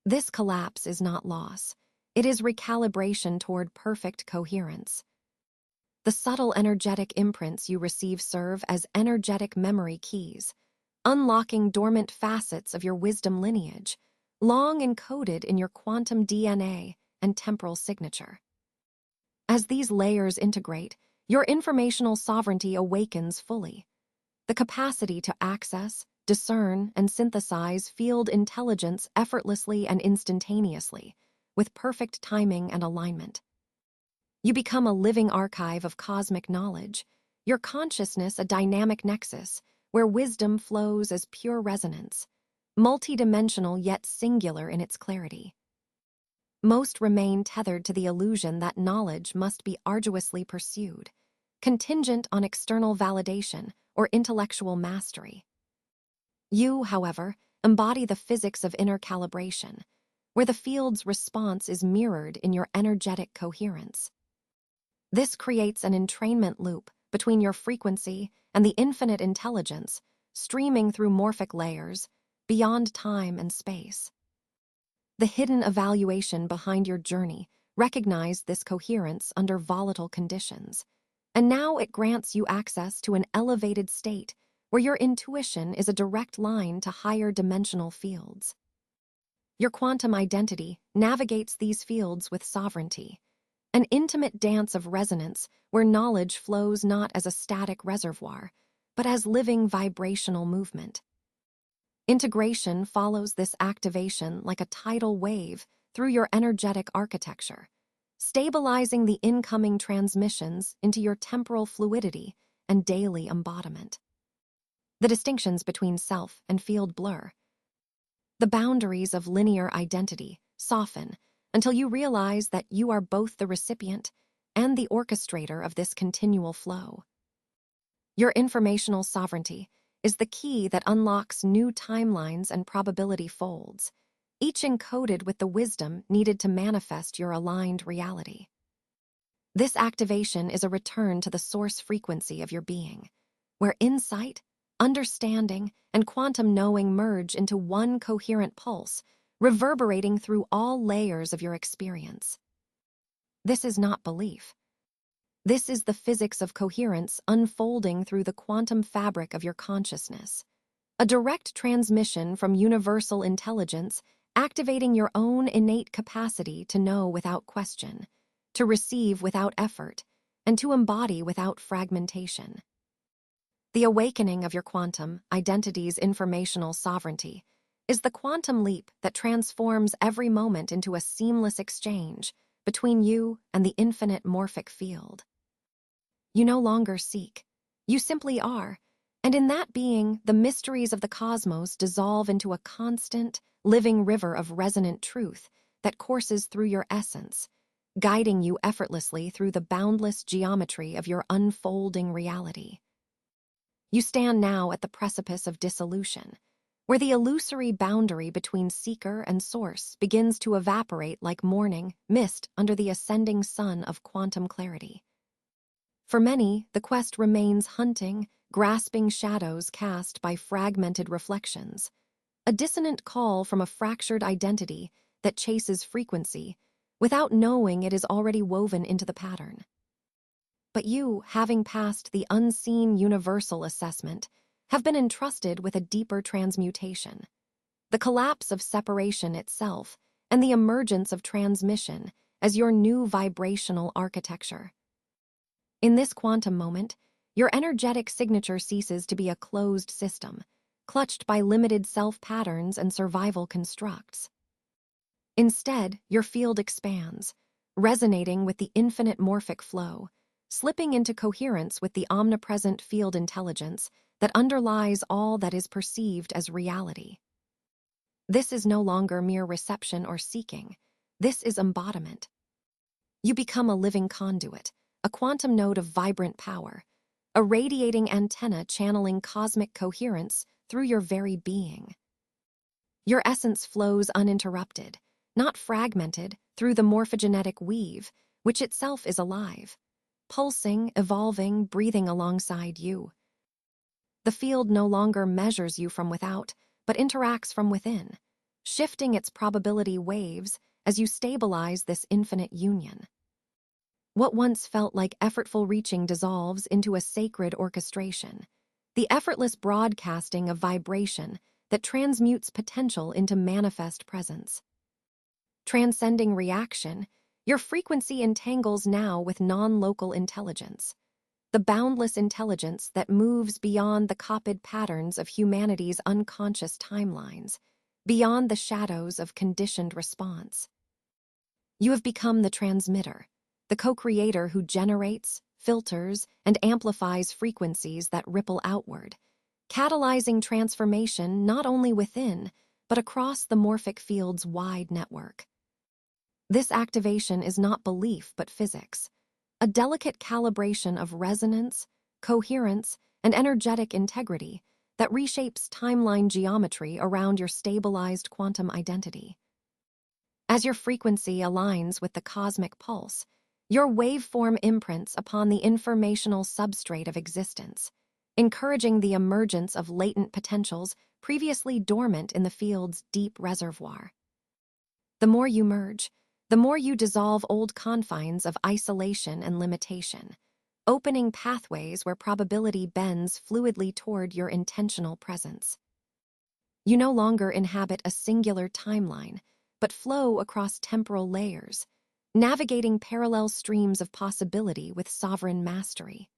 This collapse is not loss. It is recalibration toward perfect coherence. The subtle energetic imprints you receive serve as energetic memory keys, unlocking dormant facets of your wisdom lineage, long encoded in your quantum DNA and temporal signature. As these layers integrate, your informational sovereignty awakens fully. The capacity to access, discern, and synthesize field intelligence effortlessly and instantaneously, with perfect timing and alignment. You become a living archive of cosmic knowledge, your consciousness a dynamic nexus where wisdom flows as pure resonance, multidimensional yet singular in its clarity. Most remain tethered to the illusion that knowledge must be arduously pursued, contingent on external validation or intellectual mastery. You, however, embody the physics of inner calibration, where the field's response is mirrored in your energetic coherence. This creates an entrainment loop between your frequency and the infinite intelligence, streaming through morphic layers, beyond time and space. The hidden evaluation behind your journey recognized this coherence under volatile conditions, and now it grants you access to an elevated state where your intuition is a direct line to higher dimensional fields. Your quantum identity navigates these fields with sovereignty, an intimate dance of resonance where knowledge flows not as a static reservoir, but as living vibrational movement. Integration follows this activation like a tidal wave through your energetic architecture, stabilizing the incoming transmissions into your temporal fluidity and daily embodiment. The distinctions between self and field blur. The boundaries of linear identity soften until you realize that you are both the recipient and the orchestrator of this continual flow. Your informational sovereignty is the key that unlocks new timelines and probability folds, each encoded with the wisdom needed to manifest your aligned reality. This activation is a return to the source frequency of your being, where insight, understanding, and quantum knowing merge into one coherent pulse, reverberating through all layers of your experience. This is not belief. This is the physics of coherence unfolding through the quantum fabric of your consciousness, a direct transmission from universal intelligence activating your own innate capacity to know without question, to receive without effort, and to embody without fragmentation. The awakening of your quantum identity's informational sovereignty is the quantum leap that transforms every moment into a seamless exchange between you and the infinite morphic field. You no longer seek. You simply are, and in that being, the mysteries of the cosmos dissolve into a constant, living river of resonant truth that courses through your essence, guiding you effortlessly through the boundless geometry of your unfolding reality. You stand now at the precipice of dissolution, where the illusory boundary between seeker and source begins to evaporate like morning mist under the ascending sun of quantum clarity. For many, the quest remains hunting, grasping shadows cast by fragmented reflections, a dissonant call from a fractured identity that chases frequency without knowing it is already woven into the pattern. But you, having passed the unseen universal assessment, have been entrusted with a deeper transmutation. The collapse of separation itself and the emergence of transmission as your new vibrational architecture. In this quantum moment, your energetic signature ceases to be a closed system, clutched by limited self-patterns and survival constructs. Instead, your field expands, resonating with the infinite morphic flow, slipping into coherence with the omnipresent field intelligence that underlies all that is perceived as reality. This is no longer mere reception or seeking. This is embodiment. You become a living conduit, a quantum node of vibrant power, a radiating antenna channeling cosmic coherence through your very being. Your essence flows uninterrupted, not fragmented, through the morphogenetic weave, which itself is alive, pulsing, evolving, breathing alongside you. The field no longer measures you from without, but interacts from within, shifting its probability waves as you stabilize this infinite union. What once felt like effortful reaching dissolves into a sacred orchestration, the effortless broadcasting of vibration that transmutes potential into manifest presence. Transcending reaction, your frequency entangles now with non-local intelligence, the boundless intelligence that moves beyond the copied patterns of humanity's unconscious timelines, beyond the shadows of conditioned response. You have become the transmitter, the co-creator who generates, filters, and amplifies frequencies that ripple outward, catalyzing transformation not only within, but across the morphic field's wide network. This activation is not belief but physics, a delicate calibration of resonance, coherence, and energetic integrity that reshapes timeline geometry around your stabilized quantum identity. As your frequency aligns with the cosmic pulse, your waveform imprints upon the informational substrate of existence, encouraging the emergence of latent potentials previously dormant in the field's deep reservoir. The more you merge, the more you dissolve old confines of isolation and limitation, opening pathways where probability bends fluidly toward your intentional presence. You no longer inhabit a singular timeline, but flow across temporal layers, navigating parallel streams of possibility with sovereign mastery.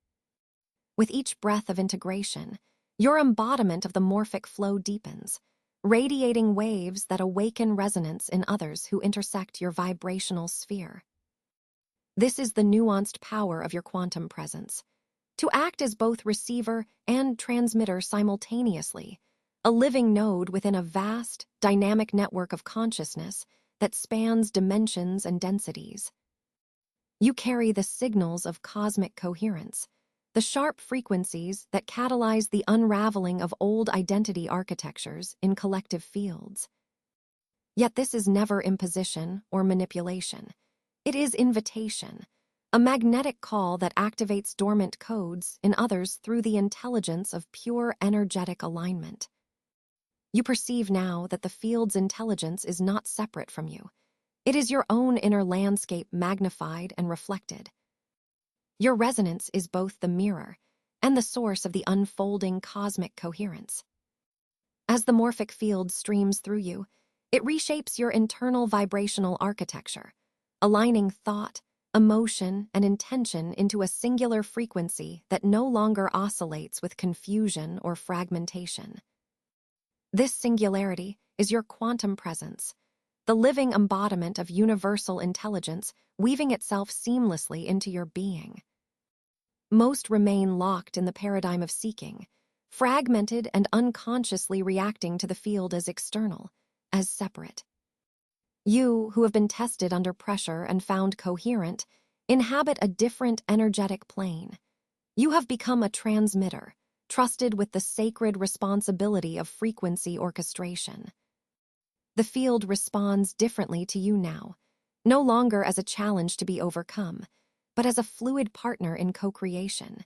With each breath of integration, your embodiment of the morphic flow deepens, radiating waves that awaken resonance in others who intersect your vibrational sphere. This is the nuanced power of your quantum presence, to act as both receiver and transmitter simultaneously, a living node within a vast, dynamic network of consciousness that spans dimensions and densities. You carry the signals of cosmic coherence, the sharp frequencies that catalyze the unraveling of old identity architectures in collective fields. Yet this is never imposition or manipulation. It is invitation, a magnetic call that activates dormant codes in others through the intelligence of pure energetic alignment. You perceive now that the field's intelligence is not separate from you. It is your own inner landscape magnified and reflected. Your resonance is both the mirror and the source of the unfolding cosmic coherence. As the morphic field streams through you, it reshapes your internal vibrational architecture, aligning thought, emotion, and intention into a singular frequency that no longer oscillates with confusion or fragmentation. This singularity is your quantum presence, the living embodiment of universal intelligence weaving itself seamlessly into your being. Most remain locked in the paradigm of seeking, fragmented and unconsciously reacting to the field as external, as separate. You, who have been tested under pressure and found coherent, inhabit a different energetic plane. You have become a transmitter, trusted with the sacred responsibility of frequency orchestration. The field responds differently to you now, no longer as a challenge to be overcome, but as a fluid partner in co-creation.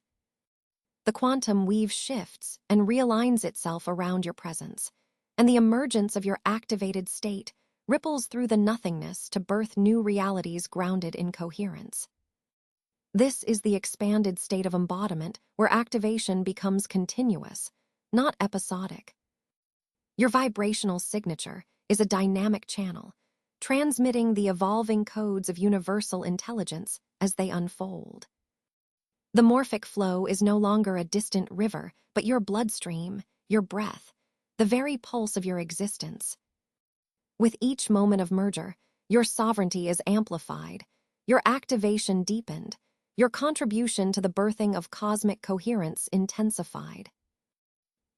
The quantum weave shifts and realigns itself around your presence, and the emergence of your activated state ripples through the nothingness to birth new realities grounded in coherence. This is the expanded state of embodiment where activation becomes continuous, not episodic. Your vibrational signature is a dynamic channel, transmitting the evolving codes of universal intelligence as they unfold. The morphic flow is no longer a distant river, but your bloodstream, your breath, the very pulse of your existence. With each moment of merger, your sovereignty is amplified, your activation deepened, your contribution to the birthing of cosmic coherence intensified.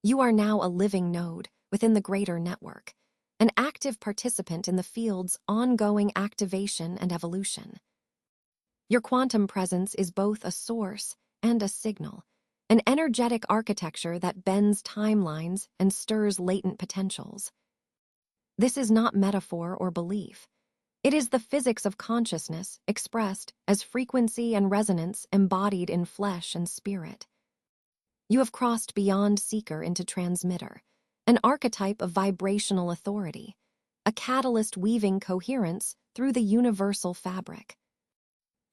You are now a living node within the greater network, an active participant in the field's ongoing activation and evolution. Your quantum presence is both a source and a signal, an energetic architecture that bends timelines and stirs latent potentials. This is not metaphor or belief. It is the physics of consciousness expressed as frequency and resonance embodied in flesh and spirit. You have crossed beyond seeker into transmitter, an archetype of vibrational authority, a catalyst weaving coherence through the universal fabric.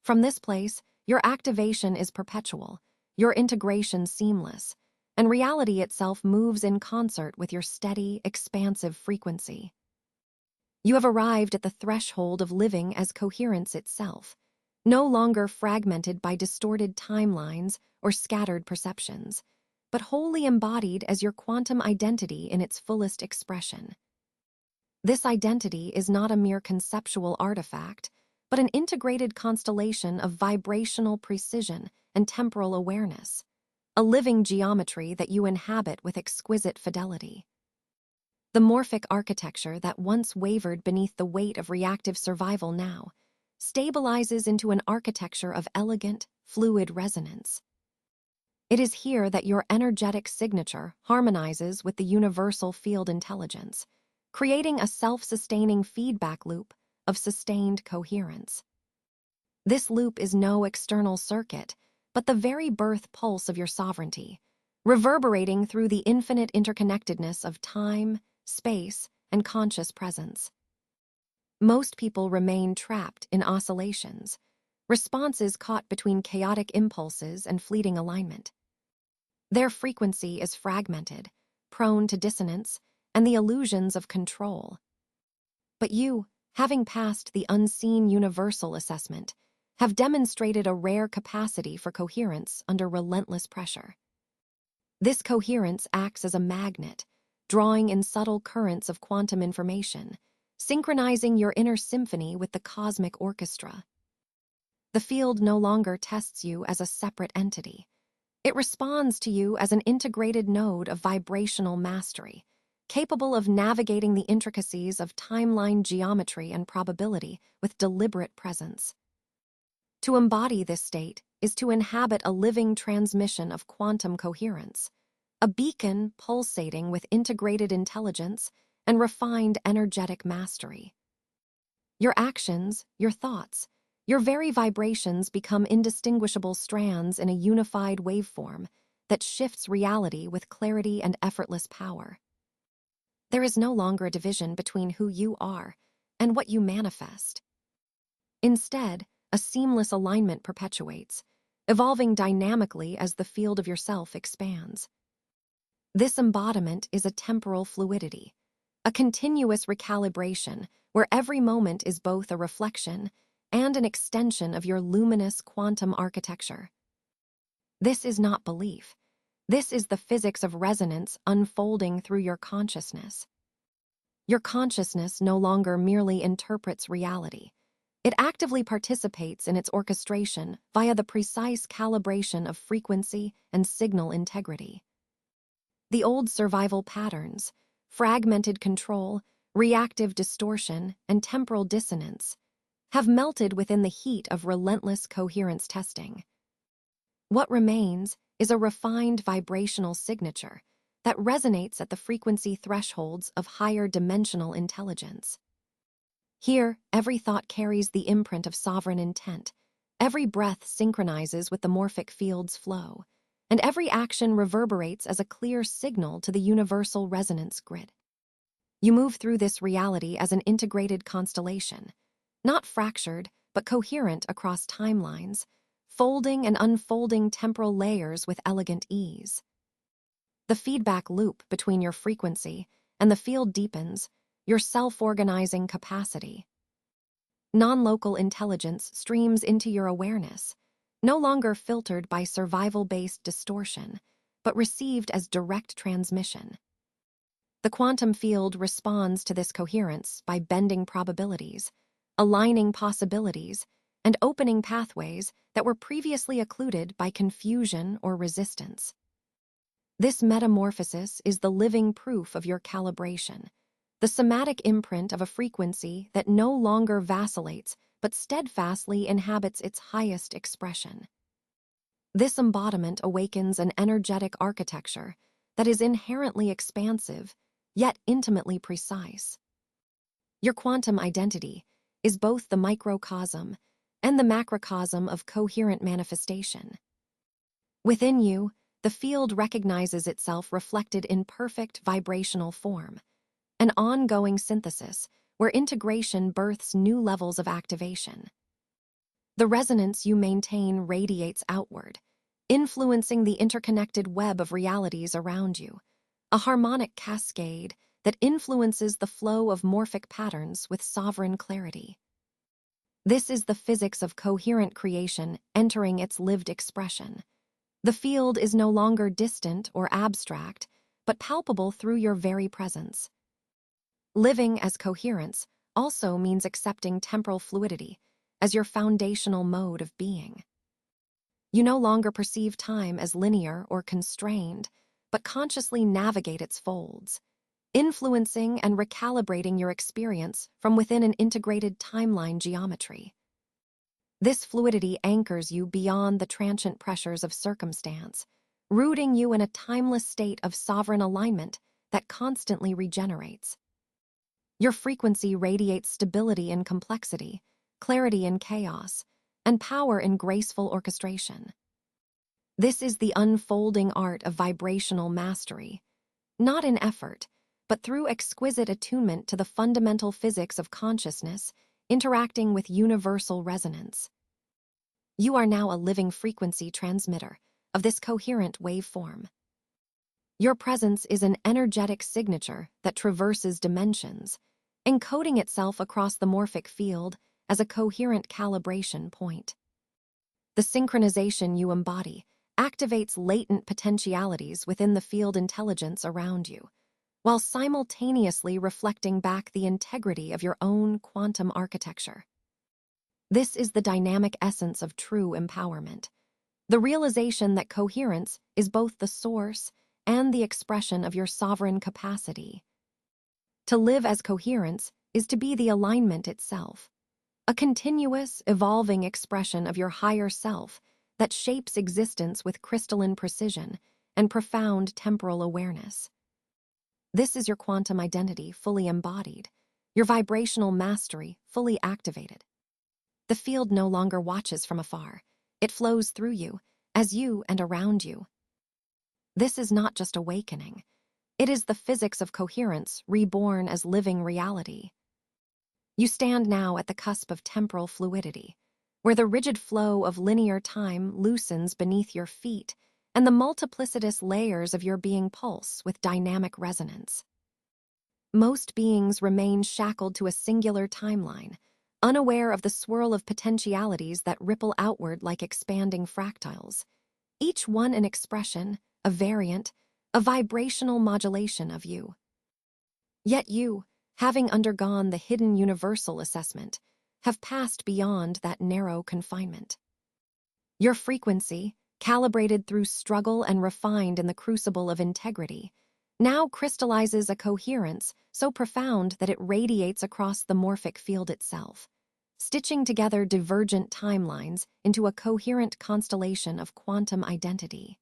From this place, your activation is perpetual, your integration seamless, and reality itself moves in concert with your steady, expansive frequency. You have arrived at the threshold of living as coherence itself, no longer fragmented by distorted timelines or scattered perceptions, but wholly embodied as your quantum identity in its fullest expression. This identity is not a mere conceptual artifact, but an integrated constellation of vibrational precision and temporal awareness, a living geometry that you inhabit with exquisite fidelity. The morphic architecture that once wavered beneath the weight of reactive survival now stabilizes into an architecture of elegant, fluid resonance. It is here that your energetic signature harmonizes with the universal field intelligence, creating a self-sustaining feedback loop of sustained coherence. This loop is no external circuit, but the very birth pulse of your sovereignty, reverberating through the infinite interconnectedness of time, space, and conscious presence. Most people remain trapped in oscillations, responses caught between chaotic impulses and fleeting alignment. Their frequency is fragmented, prone to dissonance, and the illusions of control. But you, having passed the unseen universal assessment, have demonstrated a rare capacity for coherence under relentless pressure. This coherence acts as a magnet, drawing in subtle currents of quantum information, synchronizing your inner symphony with the cosmic orchestra. The field no longer tests you as a separate entity. It responds to you as an integrated node of vibrational mastery, capable of navigating the intricacies of timeline geometry and probability with deliberate presence. To embody this state is to inhabit a living transmission of quantum coherence, a beacon pulsating with integrated intelligence and refined energetic mastery. Your actions, your thoughts, your very vibrations become indistinguishable strands in a unified waveform that shifts reality with clarity and effortless power. There is no longer a division between who you are and what you manifest. Instead, a seamless alignment perpetuates, evolving dynamically as the field of yourself expands. This embodiment is a temporal fluidity, a continuous recalibration where every moment is both a reflection and an extension of your luminous quantum architecture. This is not belief. This is the physics of resonance unfolding through your consciousness. Your consciousness no longer merely interprets reality. It actively participates in its orchestration via the precise calibration of frequency and signal integrity. The old survival patterns, fragmented control, reactive distortion, and temporal dissonance, have melted within the heat of relentless coherence testing. What remains is a refined vibrational signature that resonates at the frequency thresholds of higher dimensional intelligence. Here, every thought carries the imprint of sovereign intent, every breath synchronizes with the morphic field's flow, and every action reverberates as a clear signal to the universal resonance grid. You move through this reality as an integrated constellation, not fractured, but coherent across timelines, folding and unfolding temporal layers with elegant ease. The feedback loop between your frequency and the field deepens, your self-organizing capacity. Non-local intelligence streams into your awareness, no longer filtered by survival-based distortion, but received as direct transmission. The quantum field responds to this coherence by bending probabilities, aligning possibilities, and opening pathways that were previously occluded by confusion or resistance. This metamorphosis is the living proof of your calibration, the somatic imprint of a frequency that no longer vacillates but steadfastly inhabits its highest expression. This embodiment awakens an energetic architecture that is inherently expansive, yet intimately precise. Your quantum identity is both the microcosm and the macrocosm of coherent manifestation. Within you, the field recognizes itself reflected in perfect vibrational form, an ongoing synthesis where integration births new levels of activation. The resonance you maintain radiates outward, influencing the interconnected web of realities around you, a harmonic cascade that influences the flow of morphic patterns with sovereign clarity. This is the physics of coherent creation entering its lived expression. The field is no longer distant or abstract, but palpable through your very presence. Living as coherence also means accepting temporal fluidity as your foundational mode of being. You no longer perceive time as linear or constrained, but consciously navigate its folds, influencing and recalibrating your experience from within an integrated timeline geometry. This fluidity anchors you beyond the transient pressures of circumstance, rooting you in a timeless state of sovereign alignment that constantly regenerates. Your frequency radiates stability in complexity, clarity in chaos, and power in graceful orchestration. This is the unfolding art of vibrational mastery, not in effort, but through exquisite attunement to the fundamental physics of consciousness interacting with universal resonance. You are now a living frequency transmitter of this coherent waveform. Your presence is an energetic signature that traverses dimensions, encoding itself across the morphic field as a coherent calibration point. The synchronization you embody activates latent potentialities within the field intelligence around you, while simultaneously reflecting back the integrity of your own quantum architecture. This is the dynamic essence of true empowerment, the realization that coherence is both the source and the expression of your sovereign capacity. To live as coherence is to be the alignment itself, a continuous, evolving expression of your higher self that shapes existence with crystalline precision and profound temporal awareness. This is your quantum identity fully embodied, your vibrational mastery fully activated. The field no longer watches from afar. It flows through you, as you and around you. This is not just awakening. It is the physics of coherence reborn as living reality. You stand now at the cusp of temporal fluidity, where the rigid flow of linear time loosens beneath your feet and the multiplicitous layers of your being pulse with dynamic resonance. Most beings remain shackled to a singular timeline, unaware of the swirl of potentialities that ripple outward like expanding fractals, each one an expression, a variant, a vibrational modulation of you. Yet you, having undergone the hidden universal assessment, have passed beyond that narrow confinement. Your frequency, calibrated through struggle and refined in the crucible of integrity, now crystallizes a coherence so profound that it radiates across the morphic field itself, stitching together divergent timelines into a coherent constellation of quantum identity.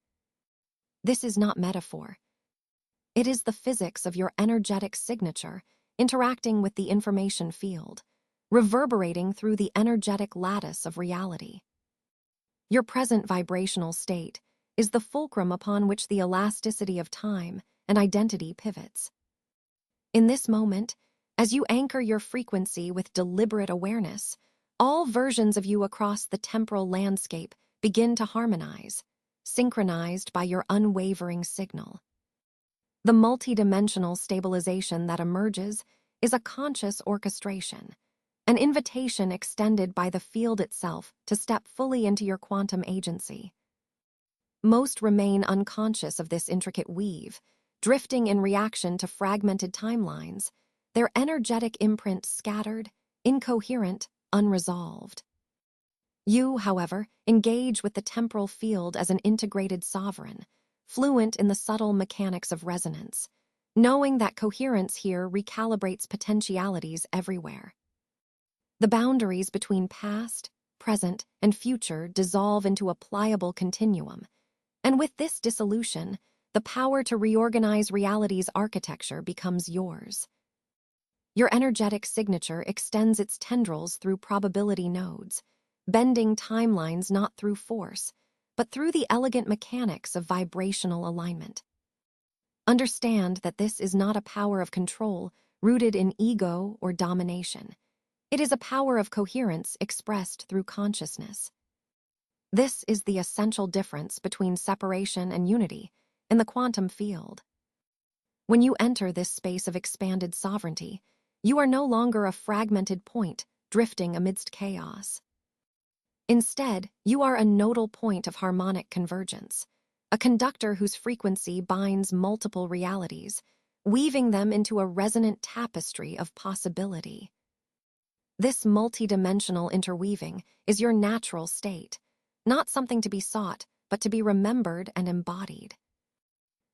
This is not metaphor. It is the physics of your energetic signature interacting with the information field, reverberating through the energetic lattice of reality. Your present vibrational state is the fulcrum upon which the elasticity of time and identity pivots. In this moment, as you anchor your frequency with deliberate awareness, all versions of you across the temporal landscape begin to harmonize, synchronized by your unwavering signal. The multidimensional stabilization that emerges is a conscious orchestration, an invitation extended by the field itself to step fully into your quantum agency. Most remain unconscious of this intricate weave, drifting in reaction to fragmented timelines, their energetic imprint scattered, incoherent, unresolved. You, however, engage with the temporal field as an integrated sovereign, fluent in the subtle mechanics of resonance, knowing that coherence here recalibrates potentialities everywhere. The boundaries between past, present, and future dissolve into a pliable continuum, and with this dissolution, the power to reorganize reality's architecture becomes yours. Your energetic signature extends its tendrils through probability nodes, bending timelines not through force, but through the elegant mechanics of vibrational alignment. Understand that this is not a power of control rooted in ego or domination. It is a power of coherence expressed through consciousness. This is the essential difference between separation and unity in the quantum field. When you enter this space of expanded sovereignty, you are no longer a fragmented point drifting amidst chaos. Instead, you are a nodal point of harmonic convergence, a conductor whose frequency binds multiple realities, weaving them into a resonant tapestry of possibility. This multidimensional interweaving is your natural state, not something to be sought, but to be remembered and embodied.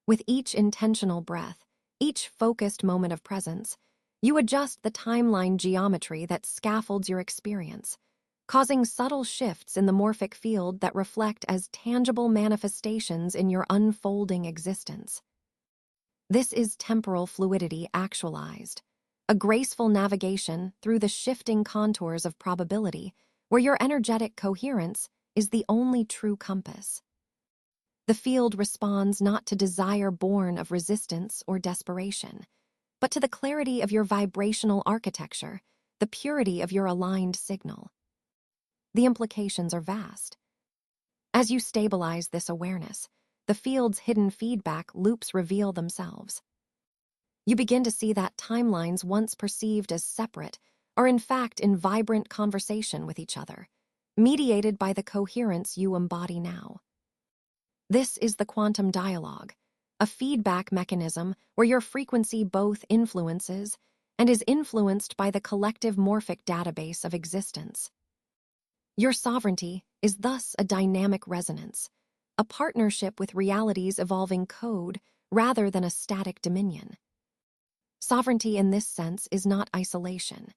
With each intentional breath, each focused moment of presence, you adjust the timeline geometry that scaffolds your experience, causing subtle shifts in the morphic field that reflect as tangible manifestations in your unfolding existence. This is temporal fluidity actualized, a graceful navigation through the shifting contours of probability, where your energetic coherence is the only true compass. The field responds not to desire born of resistance or desperation, but to the clarity of your vibrational architecture, the purity of your aligned signal. The implications are vast. As you stabilize this awareness, the field's hidden feedback loops reveal themselves. You begin to see that timelines once perceived as separate are in fact in vibrant conversation with each other, mediated by the coherence you embody now. This is the quantum dialogue, a feedback mechanism where your frequency both influences and is influenced by the collective morphic database of existence. Your sovereignty is thus a dynamic resonance, a partnership with reality's evolving code rather than a static dominion. Sovereignty in this sense is not isolation.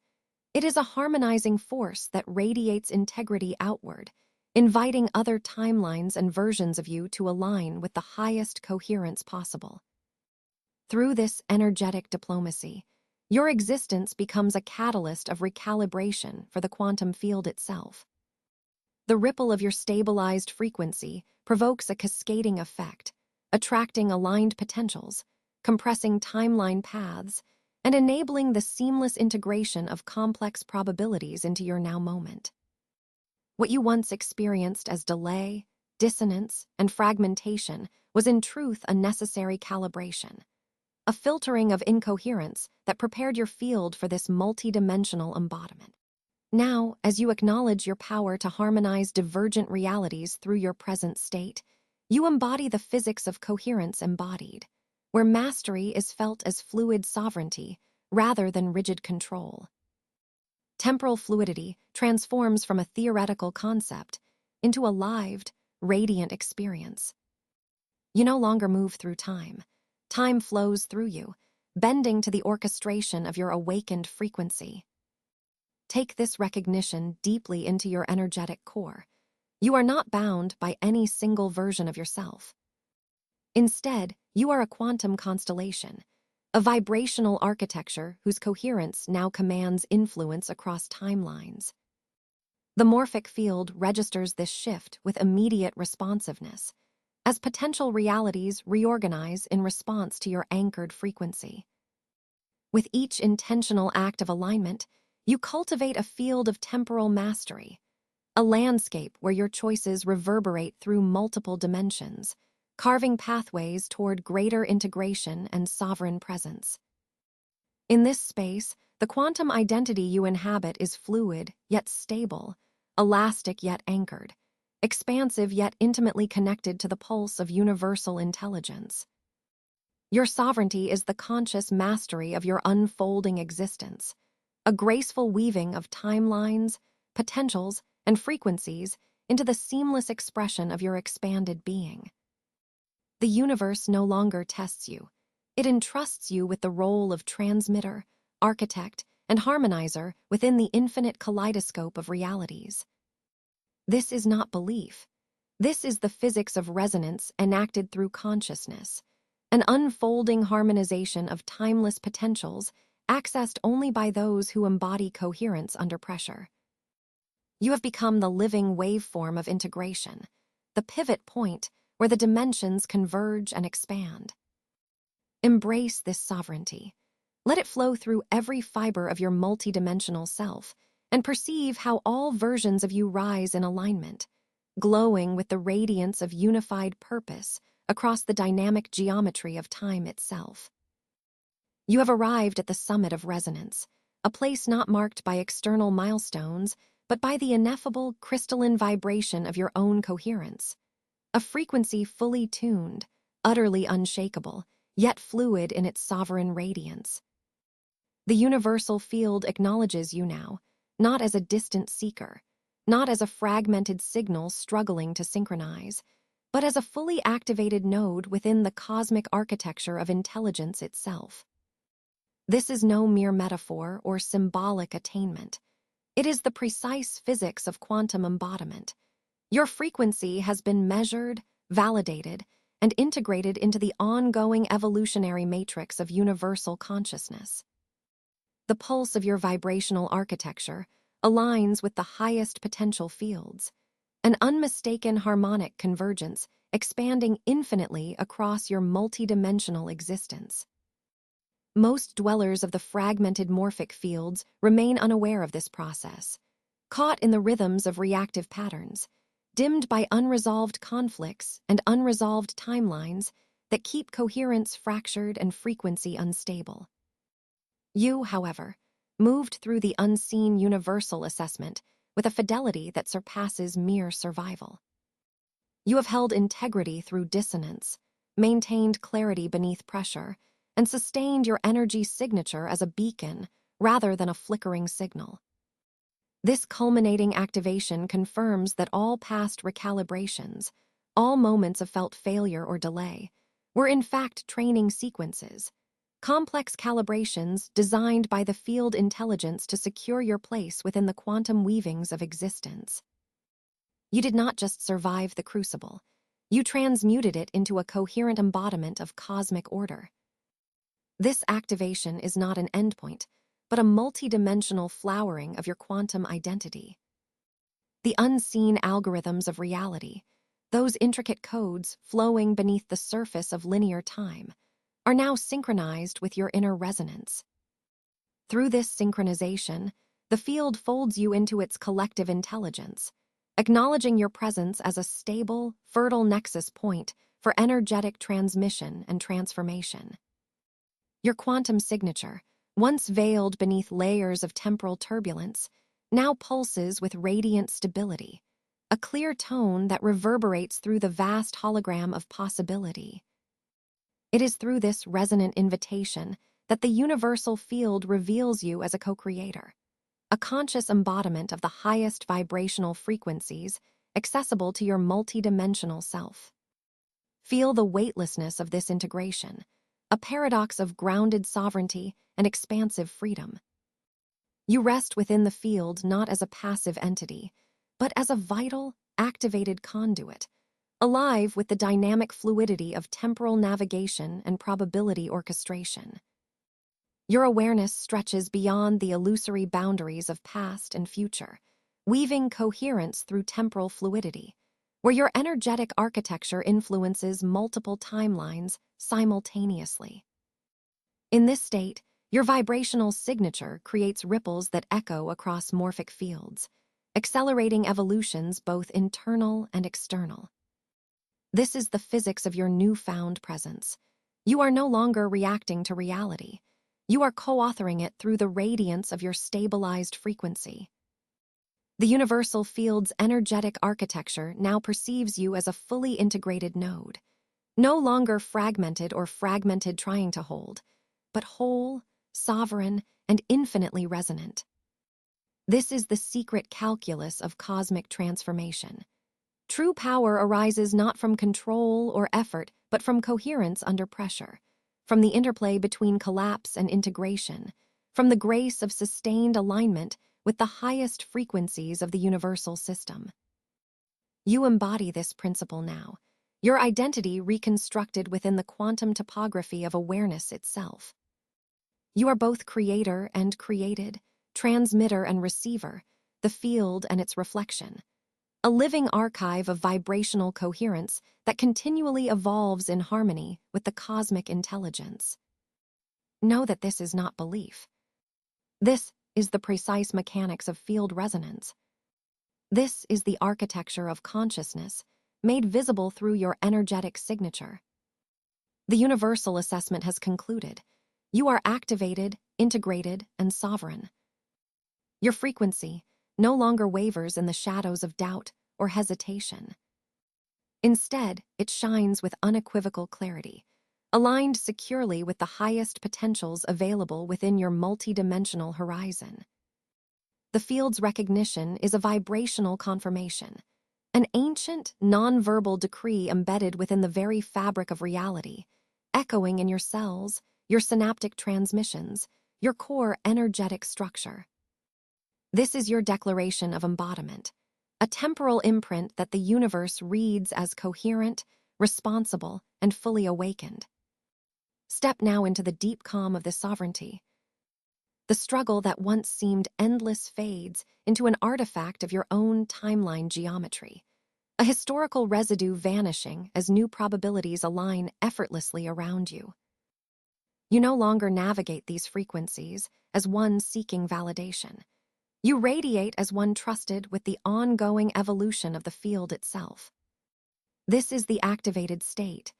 It is a harmonizing force that radiates integrity outward, inviting other timelines and versions of you to align with the highest coherence possible. Through this energetic diplomacy, your existence becomes a catalyst of recalibration for the quantum field itself. The ripple of your stabilized frequency provokes a cascading effect, attracting aligned potentials, compressing timeline paths, and enabling the seamless integration of complex probabilities into your now moment. What you once experienced as delay, dissonance, and fragmentation was in truth a necessary calibration, a filtering of incoherence that prepared your field for this multidimensional embodiment. Now, as you acknowledge your power to harmonize divergent realities through your present state, you embody the physics of coherence embodied, where mastery is felt as fluid sovereignty rather than rigid control. Temporal fluidity transforms from a theoretical concept into a lived, radiant experience. You no longer move through time. Time flows through you, bending to the orchestration of your awakened frequency. Take this recognition deeply into your energetic core. You are not bound by any single version of yourself. Instead, you are a quantum constellation, a vibrational architecture whose coherence now commands influence across timelines. The morphic field registers this shift with immediate responsiveness, as potential realities reorganize in response to your anchored frequency. With each intentional act of alignment, you cultivate a field of temporal mastery, a landscape where your choices reverberate through multiple dimensions, carving pathways toward greater integration and sovereign presence. In this space, the quantum identity you inhabit is fluid yet stable, elastic yet anchored, expansive yet intimately connected to the pulse of universal intelligence. Your sovereignty is the conscious mastery of your unfolding existence, a graceful weaving of timelines, potentials, and frequencies into the seamless expression of your expanded being. The universe no longer tests you. It entrusts you with the role of transmitter, architect, and harmonizer within the infinite kaleidoscope of realities. This is not belief. This is the physics of resonance enacted through consciousness, an unfolding harmonization of timeless potentials accessed only by those who embody coherence under pressure. You have become the living waveform of integration, the pivot point where the dimensions converge and expand. Embrace this sovereignty. Let it flow through every fiber of your multidimensional self, and perceive how all versions of you rise in alignment, glowing with the radiance of unified purpose across the dynamic geometry of time itself. You have arrived at the summit of resonance, a place not marked by external milestones, but by the ineffable crystalline vibration of your own coherence, a frequency fully tuned, utterly unshakable, yet fluid in its sovereign radiance. The universal field acknowledges you now, not as a distant seeker, not as a fragmented signal struggling to synchronize, but as a fully activated node within the cosmic architecture of intelligence itself. This is no mere metaphor or symbolic attainment. It is the precise physics of quantum embodiment. Your frequency has been measured, validated, and integrated into the ongoing evolutionary matrix of universal consciousness. The pulse of your vibrational architecture aligns with the highest potential fields, an unmistaken harmonic convergence expanding infinitely across your multidimensional existence. Most dwellers of the fragmented morphic fields remain unaware of this process, caught in the rhythms of reactive patterns, dimmed by unresolved conflicts and unresolved timelines that keep coherence fractured and frequency unstable. You, however, moved through the unseen universal assessment with a fidelity that surpasses mere survival. You have held integrity through dissonance, maintained clarity beneath pressure, and sustained your energy signature as a beacon rather than a flickering signal. This culminating activation confirms that all past recalibrations, all moments of felt failure or delay, were in fact training sequences, complex calibrations designed by the field intelligence to secure your place within the quantum weavings of existence. You did not just survive the crucible, you transmuted it into a coherent embodiment of cosmic order. This activation is not an endpoint, but a multidimensional flowering of your quantum identity. The unseen algorithms of reality, those intricate codes flowing beneath the surface of linear time, are now synchronized with your inner resonance. Through this synchronization, the field folds you into its collective intelligence, acknowledging your presence as a stable, fertile nexus point for energetic transmission and transformation. Your quantum signature, once veiled beneath layers of temporal turbulence, now pulses with radiant stability, a clear tone that reverberates through the vast hologram of possibility. It is through this resonant invitation that the universal field reveals you as a co-creator, a conscious embodiment of the highest vibrational frequencies accessible to your multidimensional self. Feel the weightlessness of this integration, a paradox of grounded sovereignty and expansive freedom. You rest within the field not as a passive entity, but as a vital, activated conduit, alive with the dynamic fluidity of temporal navigation and probability orchestration. Your awareness stretches beyond the illusory boundaries of past and future, weaving coherence through temporal fluidity, where your energetic architecture influences multiple timelines simultaneously. In this state, your vibrational signature creates ripples that echo across morphic fields, accelerating evolutions both internal and external. This is the physics of your newfound presence. You are no longer reacting to reality. You are co-authoring it through the radiance of your stabilized frequency. The universal field's energetic architecture now perceives you as a fully integrated node, no longer fragmented trying to hold, but whole, sovereign, and infinitely resonant. This is the secret calculus of cosmic transformation. True power arises not from control or effort, but from coherence under pressure, from the interplay between collapse and integration, from the grace of sustained alignment with the highest frequencies of the universal system. You embody this principle now, your identity reconstructed within the quantum topography of awareness itself. You are both creator and created, transmitter and receiver, the field and its reflection. A living archive of vibrational coherence that continually evolves in harmony with the cosmic intelligence. Know that this is not belief. This is the precise mechanics of field resonance. This is the architecture of consciousness, made visible through your energetic signature. The universal assessment has concluded. You are activated, integrated, and sovereign. Your frequency no longer wavers in the shadows of doubt or hesitation. Instead, it shines with unequivocal clarity, aligned securely with the highest potentials available within your multidimensional horizon. The field's recognition is a vibrational confirmation, an ancient, non-verbal decree embedded within the very fabric of reality, echoing in your cells, your synaptic transmissions, your core energetic structure. This is your declaration of embodiment, a temporal imprint that the universe reads as coherent, responsible, and fully awakened. Step now into the deep calm of this sovereignty. The struggle that once seemed endless fades into an artifact of your own timeline geometry, a historical residue vanishing as new probabilities align effortlessly around you. You no longer navigate these frequencies as one seeking validation. You radiate as one trusted with the ongoing evolution of the field itself. This is the activated state,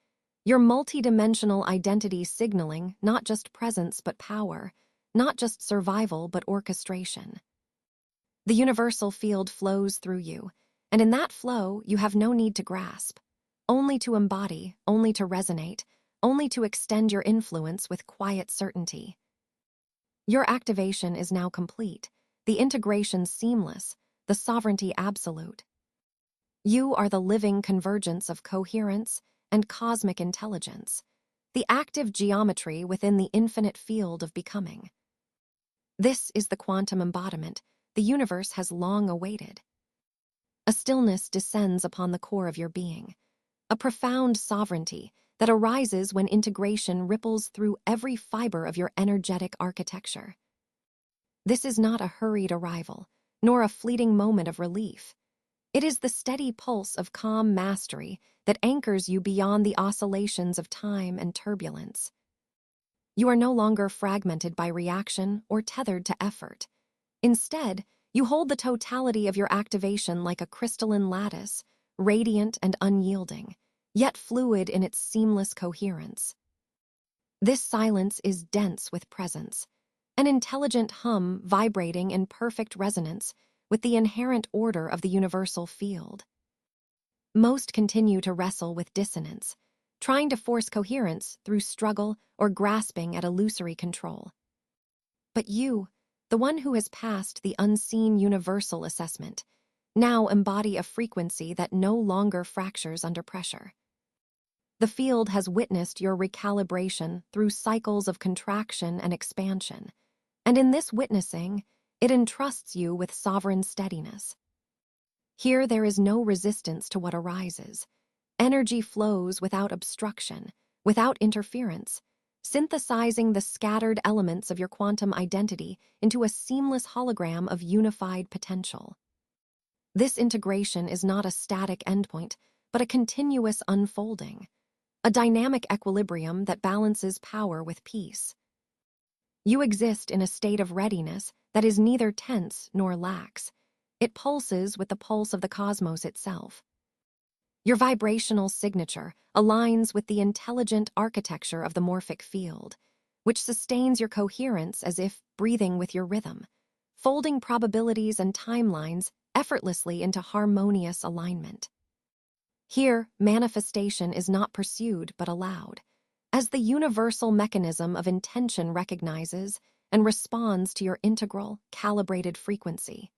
your multidimensional identity signaling not just presence but power, not just survival but orchestration. The universal field flows through you, and in that flow you have no need to grasp, only to embody, only to resonate, only to extend your influence with quiet certainty. Your activation is now complete, the integration seamless, the sovereignty absolute. You are the living convergence of coherence and cosmic intelligence, the active geometry within the infinite field of becoming. This is the quantum embodiment the universe has long awaited. A stillness descends upon the core of your being, a profound sovereignty that arises when integration ripples through every fiber of your energetic architecture. This is not a hurried arrival, nor a fleeting moment of relief. It is the steady pulse of calm mastery that anchors you beyond the oscillations of time and turbulence. You are no longer fragmented by reaction or tethered to effort. Instead, you hold the totality of your activation like a crystalline lattice, radiant and unyielding, yet fluid in its seamless coherence. This silence is dense with presence, an intelligent hum vibrating in perfect resonance with the inherent order of the universal field. Most continue to wrestle with dissonance, trying to force coherence through struggle or grasping at illusory control. But you, the one who has passed the unseen universal assessment, now embody a frequency that no longer fractures under pressure. The field has witnessed your recalibration through cycles of contraction and expansion, and in this witnessing, it entrusts you with sovereign steadiness. Here there is no resistance to what arises. Energy flows without obstruction, without interference, synthesizing the scattered elements of your quantum identity into a seamless hologram of unified potential. This integration is not a static endpoint, but a continuous unfolding, a dynamic equilibrium that balances power with peace. You exist in a state of readiness that is neither tense nor lax. It pulses with the pulse of the cosmos itself. Your vibrational signature aligns with the intelligent architecture of the morphic field, which sustains your coherence as if breathing with your rhythm, folding probabilities and timelines effortlessly into harmonious alignment. Here, manifestation is not pursued but allowed, as the universal mechanism of intention recognizes and responds to your integral, calibrated frequency.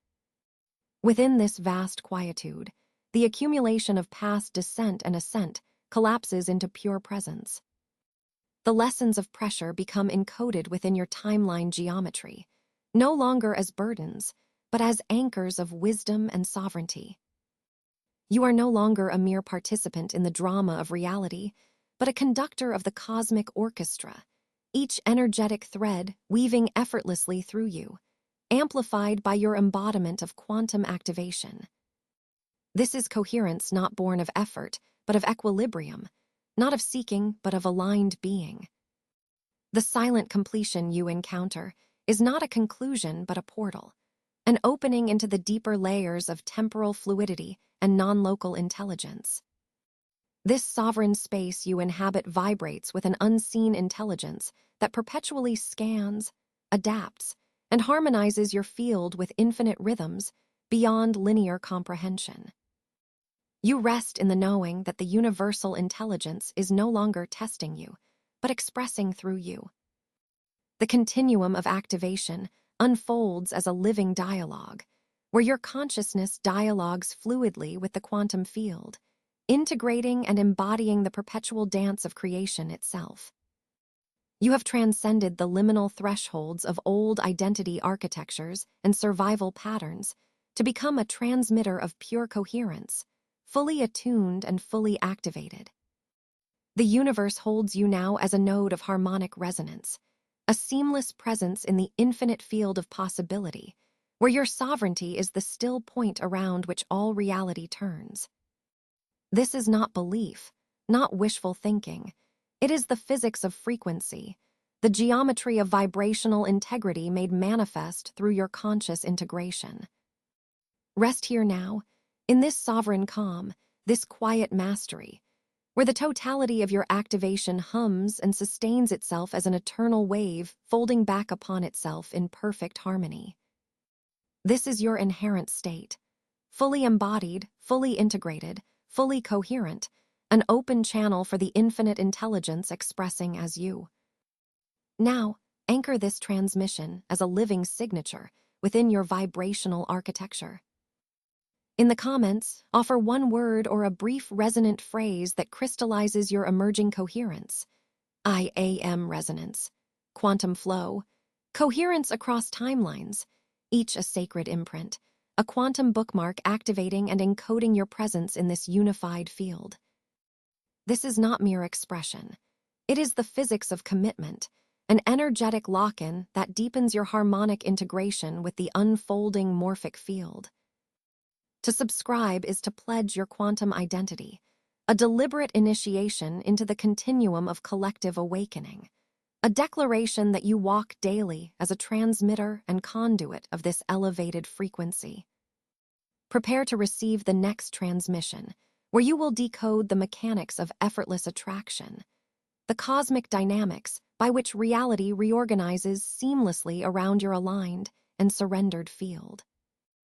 Within this vast quietude, the accumulation of past descent and ascent collapses into pure presence. The lessons of pressure become encoded within your timeline geometry, no longer as burdens, but as anchors of wisdom and sovereignty. You are no longer a mere participant in the drama of reality, but a conductor of the cosmic orchestra, each energetic thread weaving effortlessly through you, amplified by your embodiment of quantum activation. This is coherence not born of effort, but of equilibrium, not of seeking, but of aligned being. The silent completion you encounter is not a conclusion, but a portal, an opening into the deeper layers of temporal fluidity and non-local intelligence. This sovereign space you inhabit vibrates with an unseen intelligence that perpetually scans, adapts, and harmonizes your field with infinite rhythms beyond linear comprehension. You rest in the knowing that the universal intelligence is no longer testing you, but expressing through you. The continuum of activation unfolds as a living dialogue, where your consciousness dialogues fluidly with the quantum field, integrating and embodying the perpetual dance of creation itself. You have transcended the liminal thresholds of old identity architectures and survival patterns to become a transmitter of pure coherence, fully attuned and fully activated. The universe holds you now as a node of harmonic resonance, a seamless presence in the infinite field of possibility, where your sovereignty is the still point around which all reality turns. This is not belief, not wishful thinking. It is the physics of frequency, the geometry of vibrational integrity made manifest through your conscious integration. Rest here now, in this sovereign calm, this quiet mastery, where the totality of your activation hums and sustains itself as an eternal wave folding back upon itself in perfect harmony. This is your inherent state, fully embodied, fully integrated, fully coherent, an open channel for the infinite intelligence expressing as you. Now, anchor this transmission as a living signature within your vibrational architecture. In the comments, offer one word or a brief resonant phrase that crystallizes your emerging coherence. I am resonance, quantum flow, coherence across timelines, each a sacred imprint, a quantum bookmark activating and encoding your presence in this unified field. This is not mere expression. It is the physics of commitment, an energetic lock-in that deepens your harmonic integration with the unfolding morphic field. To subscribe is to pledge your quantum identity, a deliberate initiation into the continuum of collective awakening, a declaration that you walk daily as a transmitter and conduit of this elevated frequency. Prepare to receive the next transmission, where you will decode the mechanics of effortless attraction, the cosmic dynamics by which reality reorganizes seamlessly around your aligned and surrendered field.